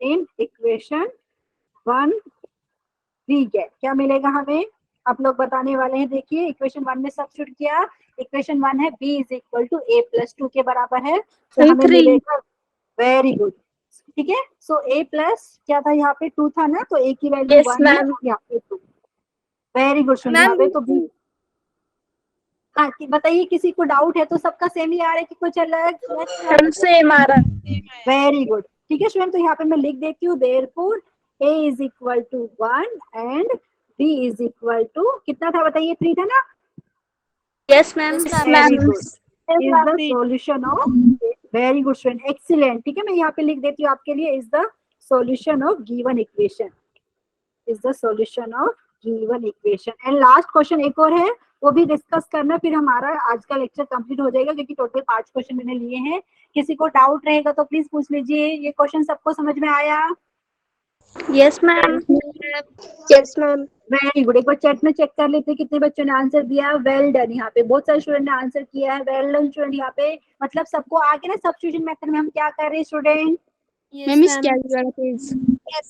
in equation 1 we get, क्या मिलेगा हमें, आप लोग बताने वाले हैं। देखिए इक्वेशन 1 में सब्स्टिट्यूट किया, इक्वेशन 1 है b is equal to a+2 के बराबर है, तो हमें मिलेगा, वेरी गुड। ठीक है, सो a प्लस क्या था यहाँ पे 2 था ना, तो a की वैल्यू 1 है यहाँ पे 2। वेरी गुड स्टूडेंट, यहाँ पे तो b, हाँ बताइए किसी को डाउट है तो सबका सेम ही आ रहा है कि कुछ अलग, सेम आ रहा है। Very good. ठीक है स्टूडेंट, तो यहाँ पे मैं लिख देती हूँ therefore a is equal to 1 and b is equal to कितना था बताइए, 3 था ना। Yes ma'am, very good, is the solution of, very good student, excellent. ठीक है, मैं यहाँ पे लिख देती हूँ आपके लिए, is the solution of given equation, is the solution of given equation. And last question एक और है, वो भी डिस्कस करना, फिर हमारा आज का लेक्चर कंप्लीट हो जाएगा, क्योंकि टोटल 5 क्वेश्चन मैंने लिए हैं। किसी को डाउट रहेगा तो प्लीज पूछ लीजिए। ये क्वेश्चन सबको समझ में आया? Yes ma'am, yes ma'am. Very good, एक बार चैट में चेक कर लेते हैं कितने बच्चों ने आंसर दिया। वेल डन, यहाँ पे बहुत सारे स्टूडेंट ने आंसर किया है। वेल डन स्टूडेंट, यहाँ पे मतलब सबको आगे ना सब्स्टिट्यूशन मेथड में हम क्या कर रहे हैं स्टूडेंट, यस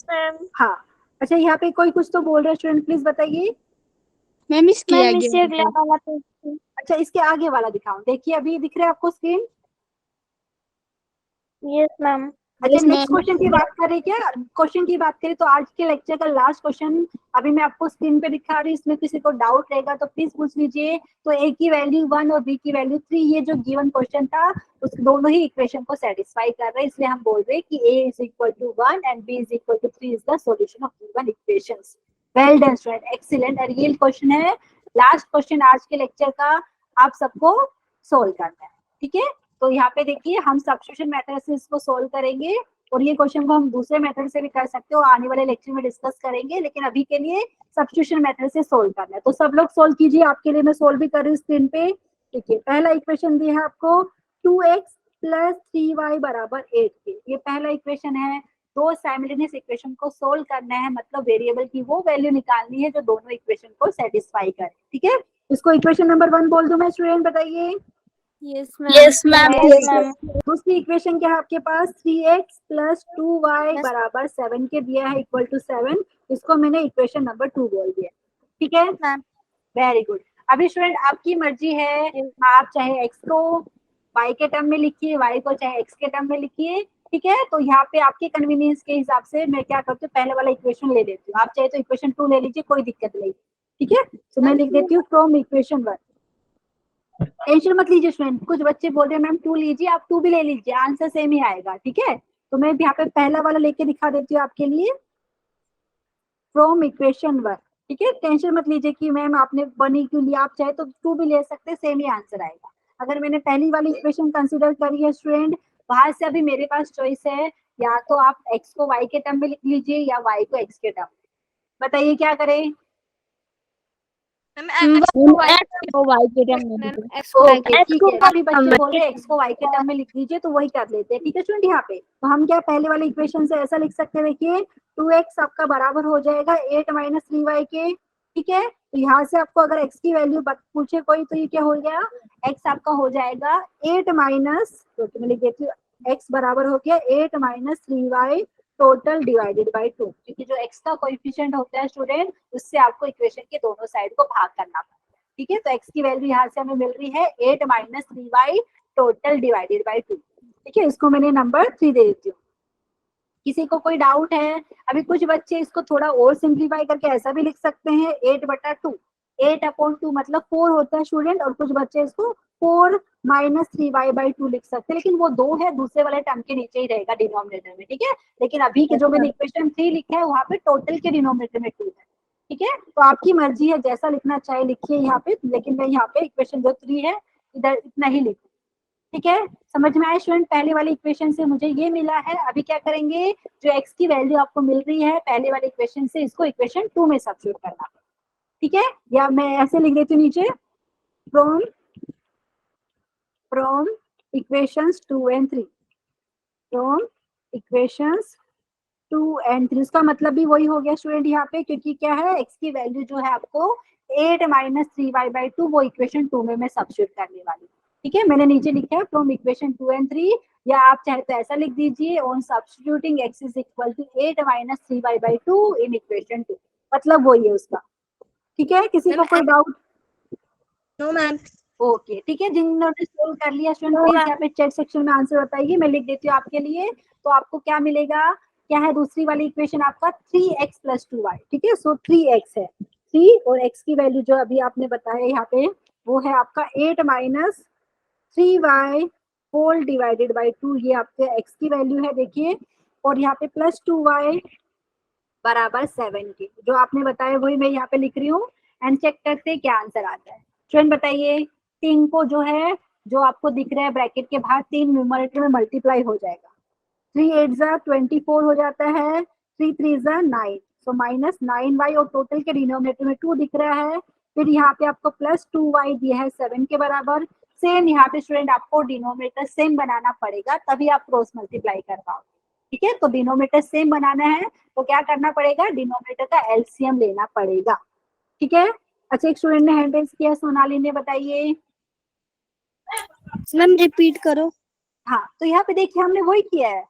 मैम। हाँ अच्छा, यहाँ पे कोई कुछ तो बोल रहे स्टूडेंट, प्लीज बताइए। मैम इसके अगला वाला पेज। अच्छा, इसके आगे वाला दिखाओ, देखिए अभी दिख रहा है आपको स्क्रीन। Yes ma'am. अच्छा, नेक्स्ट क्वेश्चन की बात करें क्या, क्वेश्चन की बात करें तो आज के लेक्चर का लास्ट क्वेश्चन अभी मैं आपको स्क्रीन पे दिखा रही हूँ। इसमें किसी को डाउट रहेगा तो प्लीज पूछ लीजिए। तो a की वैल्यू 1 और b की वैल्यू 3, ये जो गिवन क्वेश्चन था उस दोनों ही इक्वेशन को सेटिस्फाई कर रहे हैं, इसलिए हम बोल रहे हैं कि a is equal to 1 and b is equal to 3 is the solution of given equations. Well done student, excellent. और ये क्वेश्चन है लास्ट क्वेश्चन आज के लेक्चर का, आप सबको सोल्व करना है। ठीक है, तो यहाँ पे देखिए हम सब्स्टिट्यूशन मेथड से इसको सोल्व करेंगे, और ये क्वेश्चन को हम दूसरे मेथड से भी कर सकते हो, आने वाले लेक्चर में डिस्कस करेंगे, लेकिन अभी के लिए सब्स्टिट्यूशन मेथड से सोल्व करना है। तो सब लोग सोल्व कीजिए, आपके लिए मैं सोल्व भी कर रही हूँ स्क्रीन पे। देखिए पहला इक्वेशन दिया है आपको 2x प्लस 3y बराबर 8 के, ये पहला इक्वेशन है। दो साइमल्टेनियस इक्वेशन को सोल्व करना है, मतलब वेरिएबल की वो वैल्यू निकालनी है जो दोनों इक्वेशन को सेटिस्फाई करे। ठीक है, इसको इक्वेशन नंबर 1 बोल दूं मैं स्टूडेंट, बताइए। Yes ma'am. दूसरी इक्वेशन क्या है आपके पास, 3x प्लस 2y बराबर 7 के दिया है, इक्वल टू 7, इसको मैंने इक्वेशन नंबर 2 बोल दिया। ठीक है, वेरी गुड। अभी स्टूडेंट आपकी मर्जी है, आप चाहे x को y के टर्म में लिखिए, y को चाहे x के टर्म में लिखिए। ठीक है, तो यहाँ पे आपके कन्वीनियंस के हिसाब से मैं क्या करती हूँ, पहले वाला इक्वेशन ले लेती हूँ, आप चाहे तो इक्वेशन 2 ले लीजिए, कोई दिक्कत नहीं। ठीक है, तो मैं लिख देती हूँ फ्रॉम इक्वेशन 1। टेंशन मत लीजिए स्टूडेंट, कुछ बच्चे बोल रहे हैं मैम 2 लीजिए, आप 2 भी ले लीजिए, आंसर सेम ही आएगा। ठीक है, तो मैं यहाँ पे पहला वाला लेके दिखा देती हूँ आपके लिए, फ्रॉम इक्वेशन 1। ठीक है, टेंशन मत लीजिए कि मैम आपने 1 ही क्यों लिया, आप चाहे तो 2 भी ले सकते हैं, सेम ही आंसर आएगा। अगर मैंने पहली वाली इक्वेशन कंसिडर करी है स्टूडेंट, बाहर से अभी मेरे पास चॉइस है, या तो आप x को y के टर्म में लिख लीजिए या y को x के टर्म में। बताइए क्या करें। ओके ठीक है, अभी बच्चे बोल रहे हैं x को y के टर्म में लिख दीजिए, तो वही कर लेते हैं। ठीक है स्टूडेंट, यहाँ पे तो हम क्या पहले वाले इक्वेशन से ऐसा लिख सकते हैं, देखिए 2x आपका बराबर हो जाएगा 8 माइनस 3y के। ठीक है, तो यहाँ से आपको अगर x की वैल्यू पूछे कोई तो ये क्या हो गया, x आपका हो जाएगा 8 माइनस, तो मैं लिख देती हूँ x बराबर हो गया 8 minus 3y total divided by 2, क्योंकि जो x का कोएफिशिएंट होता है स्टूडेंट उससे आपको इक्वेशन के दोनों साइड को भाग करना पड़ता है। ठीक है, तो x की वैल्यू यहाँ से हमें मिल रही है 8 minus 3y total divided by 2। ठीक है, इसको मैंने नंबर 3 दे देती हूँ। किसी को कोई डाउट है? अभी कुछ बच्चे इसको थोड़ा और सिंप्लीफाई करके ऐसा भी लिख सकते हैं 8/2, 8/2 मतलब 4 होता है स्टूडेंट, और कुछ बच्चे इसको 4 माइनस 3y/2 लिख सकते हैं, लेकिन वो 2 है दूसरे वाले टर्म के नीचे ही रहेगा डिनोमिनेटर में। ठीक है, लेकिन अभी के जो मैंने इक्वेशन 3 लिखा है वहाँ पे टोटल के डिनोमिनेटर में 2 है। ठीक है, तो आपकी मर्जी है, जैसा लिखना चाहे लिखिए यहाँ पे, लेकिन मैं यहाँ पे इक्वेशन जो 3 है इधर इतना ही लिखूँ। ठीक है, समझ में आया स्टूडेंट? पहले वाली इक्वेशन से मुझे ये मिला है, अभी क्या करेंगे, जो x की वैल्यू आपको मिल रही है पहले वाले इक्वेशन से, इसको इक्वेशन 2 में सब्स्टिट्यूट करना। ठीक है, या मैं ऐसे लिख देती हूँ नीचे, from equations 2 and 3, from equations 2 and 3, उसका मतलब भी वही हो गया स्टूडेंट यहाँ पे, क्योंकि क्या है x की वैल्यू जो है आपको 8 माइनस 3y/2 वो इक्वेशन 2 में मैं सब्स्टिट्यूट करने वाली। ठीक है, मैंने नीचे लिखा है फ्रॉम इक्वेशन 2 एंड 3, या आप चाहे तो ऐसा लिख दीजिए, on substituting x is equal to 8 minus 3y/2 in equation 2, मतलब वही है उसका। ठीक है, किसी को कोई डाउट? No ma'am. ओके, ठीक है, जिन्होंने सोल्व कर लिया स्टूडेंट प्लीज यहाँ पे चैट सेक्शन में आंसर बताइए, मैं लिख देती हूँ आपके लिए। तो आपको क्या मिलेगा, क्या है दूसरी वाली इक्वेशन आपका 3x + 2y। ठीक है, सो 3x है, 3 और x की वैल्यू जो अभी आपने बताया यहाँ पे वो है आपका 8 minus 3y whole divided by 2, ये आपके x की वैल्यू है देखिए, और यहाँ पे प्लस 2y बराबर 7 के, जो आपने बताया वही मैं यहाँ पे लिख रही हूँ, एंड चेक करते हैं क्या आंसर आता है। स्टूडेंट बताइए, 3 को जो है, जो आपको दिख रहा है ब्रैकेट के बाहर, 3 न्यूमरेटर में मल्टीप्लाई हो जाएगा, 3 8 जा 24 हो जाता है, 3 3 जा 9, सो माइनस 9y, और टोटल के डिनोमिनेटर में 2 दिख रहा है, फिर यहाँ पे आपको प्लस 2y दिया है 7 के बराबर। सेम यहाँ पे स्टूडेंट आपको डिनोमिनेटर सेम बनाना पड़ेगा, तभी आप क्रॉस मल्टीप्लाई कर पाओगे। ठीक है, तो डिनोमिनेटर सेम बनाना है तो क्या करना पड़ेगा, डिनोमिनेटर का एलसीएम लेना पड़ेगा। ठीक है, अच्छा एक स्टूडेंट ने हैंड रेज किया, सोनाली ने, बताइए। मैम रिपीट करो। हाँ, तो यहाँ पे देखिए हमने वही किया है,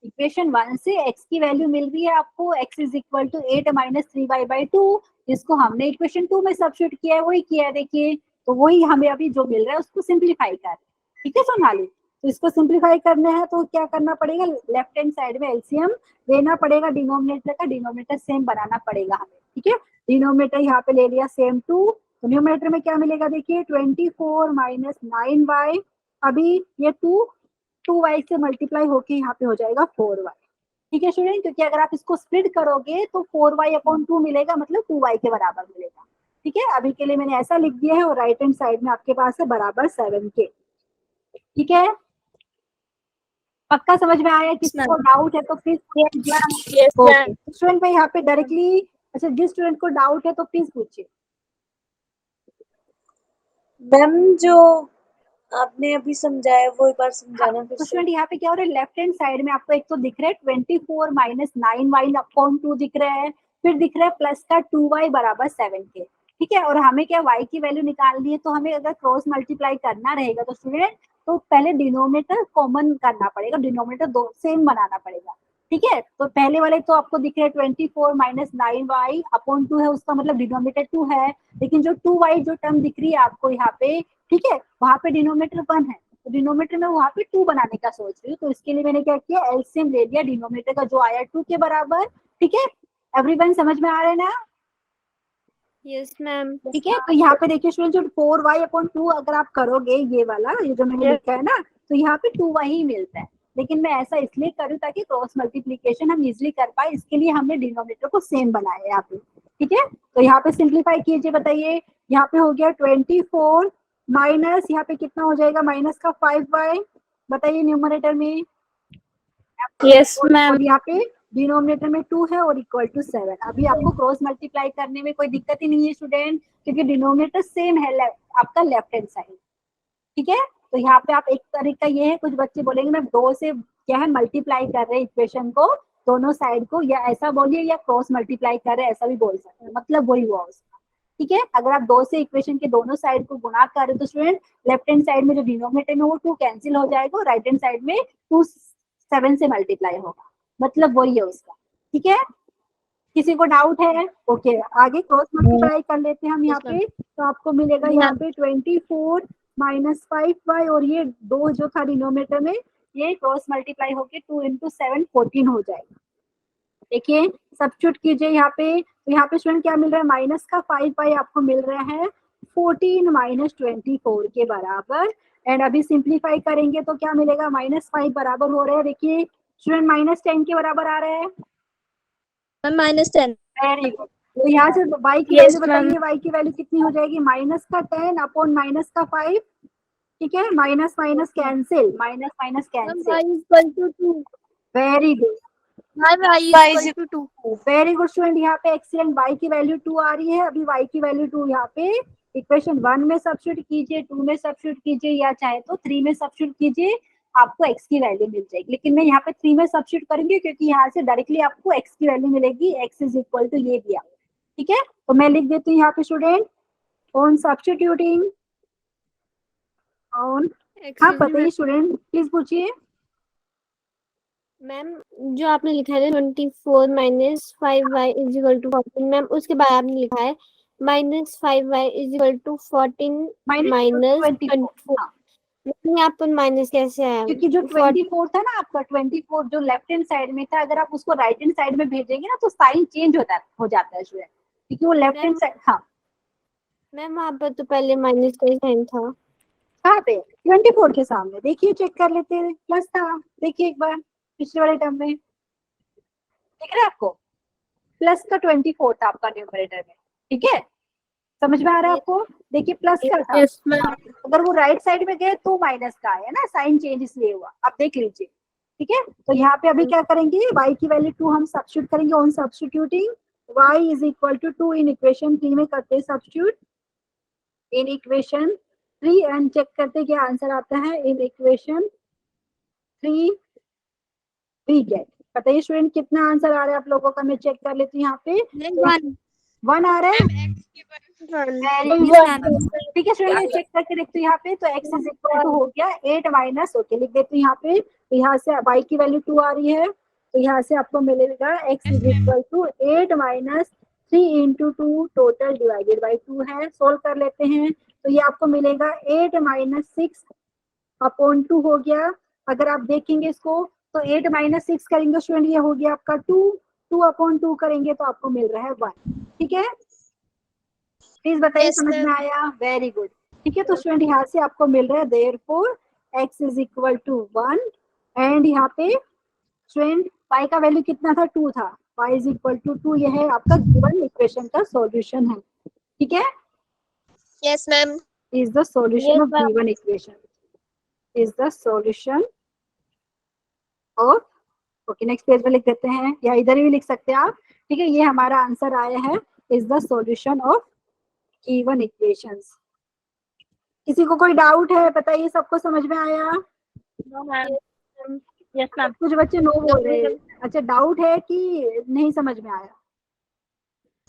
इक्वेशन 1 से x की वैल्यू मिल रही है आपको, x is equal to 8 minus 3y/2, जिसको हमने इक्वेशन 2 में सब्स्टिट्यूट किया है, वही किया है देखिए, तो वही हमें अभी जो मिल रहा है उसको सिंप्लीफाई कर। ठीक है सोनाली, तो इसको सिंप्लीफाई करना है तो क्या करना पड़ेगा, लेफ्ट हैंड साइड में एलसीएम लेना पड़ेगा डिनोमिनेटर का, डिनोमिनेटर सेम बनाना पड़ेगा हमें। ठीक है, डिनोमिनेटर यहाँ पे ले लिया सेम 2, तो न्यूमरेटर में क्या मिलेगा देखिए 24 माइनस 9y, अभी ये 2y से मल्टीप्लाई होके यहाँ पे हो जाएगा 4y। ठीक है स्टूडेंट, क्योंकि अगर आप इसको स्प्लिट करोगे तो 4y/2 मिलेगा, मतलब 2y के बराबर मिलेगा। ठीक है, अभी के लिए मैंने ऐसा लिख दिया है, और राइट हैंड साइड में आपके पास है बराबर 7 के। ठीक है, पक्का समझ में आया? किसी को डाउट है तो प्लीज, स्टूडेंट मैं यहाँ पे डायरेक्टली, अच्छा जिस स्टूडेंट को डाउट है तो प्लीज पूछिए। मैम जो आपने अभी समझाया वो एक बार समझाना फिर तो से। स्टूडेंट यहाँ पे क्या हो रहा है, लेफ्ट हैंड साइड में आपको एक तो दिख रहा है 24 माइनस 9y/2 दिख रहा है, फिर दिख रहा है प्लस का 2y बराबर 7 के। ठीक है, और हमें क्या y की वैल्यू निकालनी है, तो हमें अगर क्रॉस मल्टीप्लाई करना रहेगा तो स्टूडेंट तो पहले डिनोमिनेटर कॉमन करना पड़ेगा, डिनोमिनेटर दो सेम बनाना पड़ेगा। ठीक है, तो पहले वाले तो आपको दिख रहा है 24 माइनस 9y/2 है, उसका मतलब डिनोमिनेटर 2 है, लेकिन जो 2y जो टर्म दिख रही है आपको यहाँ पे, ठीक है, वहां पे डिनोमिनेटर 1 है, तो डिनोमिनेटर में वहां पे 2 बनाने का सोच रही हूँ, तो इसके लिए मैंने क्या किया, एलसीएम ले लिया डिनोमिनेटर का जो आया 2 के बराबर। ठीक है, एवरीवन समझ में आ रहा है ना? Yes ma'am. ठीक है, तो यहाँ पे देखिए स्टूडेंट, जो 4y/2 अगर आप करोगे ये वाला, ये जो मैंने लिखा है ना, तो यहाँ पे 2y ही मिलता है, लेकिन मैं ऐसा इसलिए करूँ ताकि क्रॉस मल्टीप्लीकेशन हम इजिली कर पाए, इसके लिए हमने डिनोमिनेटर को सेम बनाया है यहाँ पे। ठीक है, तो यहाँ पे सिंप्लीफाई कीजिए, बताइए यहाँ पे हो गया 24 माइनस, यहाँ पे कितना हो जाएगा, माइनस का 5y, बताइए न्यूमरेटर में। Yes ma'am. और यहाँ पे डिनोमिनेटर में 2 है और इक्वल टू 7। अभी आपको क्रॉस मल्टीप्लाई करने में कोई दिक्कत ही नहीं है स्टूडेंट, क्योंकि डिनोमिनेटर सेम है आपका लेफ्ट हैंड साइड। ठीक है, तो यहाँ पे आप एक तरीका ये है, कुछ बच्चे बोलेंगे मैं 2 से क्या है मल्टीप्लाई कर रहे हैं इक्वेशन को, दोनों साइड को, या ऐसा बोलिए, या क्रॉस मल्टीप्लाई कर रहे हैं, ऐसा भी बोल सकते हैं, मतलब वही हुआ उसका। ठीक है। अगर आप 2 से इक्वेशन के दोनों साइड को गुणा कर रहे हो तो स्टूडेंट लेफ्ट हैंड साइड में जो डिनोमिनेटर में वो 2 कैंसिल हो जाएगा और राइट हैंड साइड में 2 7 से मल्टीप्लाई होगा, मतलब वही है उसका। ठीक है, किसी को डाउट है? ओके, आगे क्रॉस मल्टीप्लाई कर लेते हैं हम यहाँ पे। तो आपको मिलेगा यहाँ पे 24 माइनस 5y और ये 2 जो था डिनोमिनेटर में ये क्रॉस मल्टीप्लाई होके 2 इंटू 7 14 हो जाएगा। देखिए सब्स्टिट्यूट कीजिए यहाँ पे, तो यहाँ पे स्टूडेंट क्या मिल रहा है, माइनस का 5y आपको मिल रहा है 14 माइनस 24 के बराबर। एंड अभी सिंप्लीफाई करेंगे तो क्या मिलेगा, -5 बराबर हो रहा है, देखिए स्टूडेंट -10 के बराबर आ रहा है। -10। Very good. तो यहाँ से y की वैल्यू बताइए, y की वैल्यू कितनी हो जाएगी, माइनस का 10 अपॉन माइनस का 5। ठीक है, minus minus cancel, minus minus cancel. Very good, very good student. यहाँ पे एक्सीलेंट, y की वैल्यू 2 आ रही है। अभी y की वैल्यू 2 यहाँ पे इक्वेशन 1 में सब्स्टिट्यूट कीजिए, 2 में सब्स्टिट्यूट कीजिए या चाहे तो 3 में सब्स्टिट्यूट कीजिए, आपको x की वैल्यू मिल जाएगी। लेकिन मैं यहाँ पे 3 में सब्स्टिट्यूट करेंगे क्योंकि यहाँ से डायरेक्टली आपको x की वैल्यू मिलेगी, x इज इक्वल टू ये दिया। ठीक है, तो मैं लिख देती हूँ यहाँ पे स्टूडेंट ऑन सब्स्टिट्यूटिंग ऑन। हाँ बताइए स्टूडेंट, प्लीज पूछिए। मैम जो आपने लिखा है 24 minus 5y is equal to 14, ma'am उसके बाद आपने लिखा है -5y is equal to 14 minus 24। यहाँ पर माइनस कैसे आया? क्योंकि जो 24 था ना आपका, 24 जो लेफ्ट हैंड साइड में था, अगर आप उसको राइट हैंड साइड में भेजेंगे ना तो साइन चेंज हो जाता है स्टूडेंट, क्योंकि वो लेफ्ट हैंड साइड। हाँ मैम वहाँ पर तो पहले माइनस का ही साइन था। कहाँ पे? 24 के सामने देखिए, चेक कर लेते हैं, प्लस था, देखिए एक बार पिछले वाले टर्म में दिख रहा है आपको, प्लस का 24 था आपका न्यूमरेटर में। ठीक है, समझ में आ रहा है आपको? देखिए प्लस का था, अगर वो राइट साइड में गए तो माइनस का है ना, साइन चेंज इसलिए हुआ, आप देख लीजिए। ठीक है, तो यहाँ पे अभी क्या करेंगे, y की वैल्यू 2 हम सब्स्टिट्यूट करेंगे on substituting y is equal to 2 in equation 3 में करते हैं substitute in equation 3 and check करते क्या आंसर आता है इन इक्वेशन 3 वी गेट। बताइए स्टूडेंट कितना आंसर आ रहा है आप लोगों का, मैं चेक कर लेती हूँ यहाँ पे। 1 आ रहा है। ठीक है स्टूडेंट, मैं चेक करके देखती हूँ यहाँ पे, तो x इज इक्वल टू हो गया 8 माइनस, ओके लिख देती हूँ यहाँ पे। तो यहाँ से y की वैल्यू 2 आ रही है, तो यहाँ से आपको मिलेगा x is equal to 8 minus 3 into 2 total divided by 2 है। सोल्व कर लेते हैं तो ये आपको मिलेगा 8 माइनस 6 अपॉन 2 हो गया। अगर आप देखेंगे इसको तो 8 माइनस 6 करेंगे स्टूडेंट, ये हो गया आपका 2, 2 अपॉन 2 करेंगे तो आपको मिल रहा है 1। ठीक है, प्लीज बताइए समझ में आया? Very good. ठीक है, तो स्टूडेंट यहाँ से आपको मिल रहा है therefore x is equal to 1 and यहाँ पे स्टूडेंट y का वैल्यू कितना था, 2 था, y इज इक्वल टू 2, यह है आपका गिवन इक्वेशन का सॉल्यूशन है। ठीक है, yes ma'am, is the solution of given equation, is the solution of, okay next page पे लिख देते हैं या इधर भी लिख सकते हैं आप। ठीक है, ये हमारा आंसर आया है, is the solution of given equations. किसी को कोई डाउट है बताइए, सबको समझ में आया? Yes ma'am. कुछ बच्चे नो बोल रहे हैं, अच्छा डाउट है कि नहीं समझ में आया?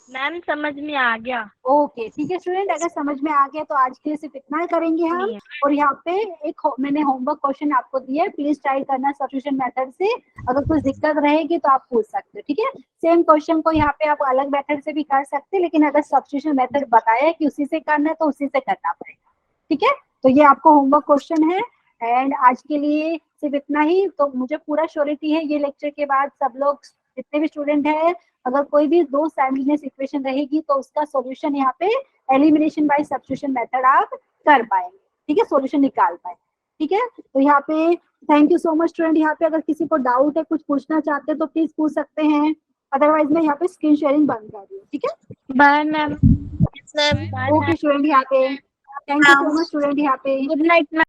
मैम समझ में आ गया। ओके ठीक है स्टूडेंट, अगर समझ में आ गया तो आज के लिए सिर्फ इतना करेंगे हम। और यहाँ पे एक मैंने होमवर्क क्वेश्चन आपको दिया है, प्लीज ट्राई करना सब्स्टिट्यूशन मेथड से, अगर कुछ दिक्कत रहेगी तो आप पूछ सकते हो। ठीक है, सेम क्वेश्चन को यहाँ पे आप अलग मेथड से भी कर सकते हैं, लेकिन अगर सब्स्टिट्यूशन मेथड बताया है कि उसी से करना है तो उसी से करना पड़ेगा। ठीक है, तो ये आपको होमवर्क क्वेश्चन है एंड आज के लिए सिर्फ इतना ही। तो मुझे पूरा श्योरिटी है ये लेक्चर के बाद सब लोग जितने भी स्टूडेंट हैं, अगर कोई भी 2 साइमल्टेनियस इक्वेशन रहेगी तो उसका सॉल्यूशन यहाँ पे एलिमिनेशन बाय सब्स्टिट्यूशन मेथड आप कर पाएंगे। ठीक है, सॉल्यूशन निकाल पाए। ठीक है, तो यहाँ पे thank you so much student. यहाँ पे अगर किसी को डाउट है, कुछ पूछना चाहते हैं तो प्लीज पूछ सकते हैं, अदरवाइज मैं यहाँ पे स्क्रीन शेयरिंग बंद कर रही हूँ। ठीक है, बाय मैम। ओके स्टूडेंट, यहाँ पे thank you so much student. यहाँ पे गुड नाइट मैम।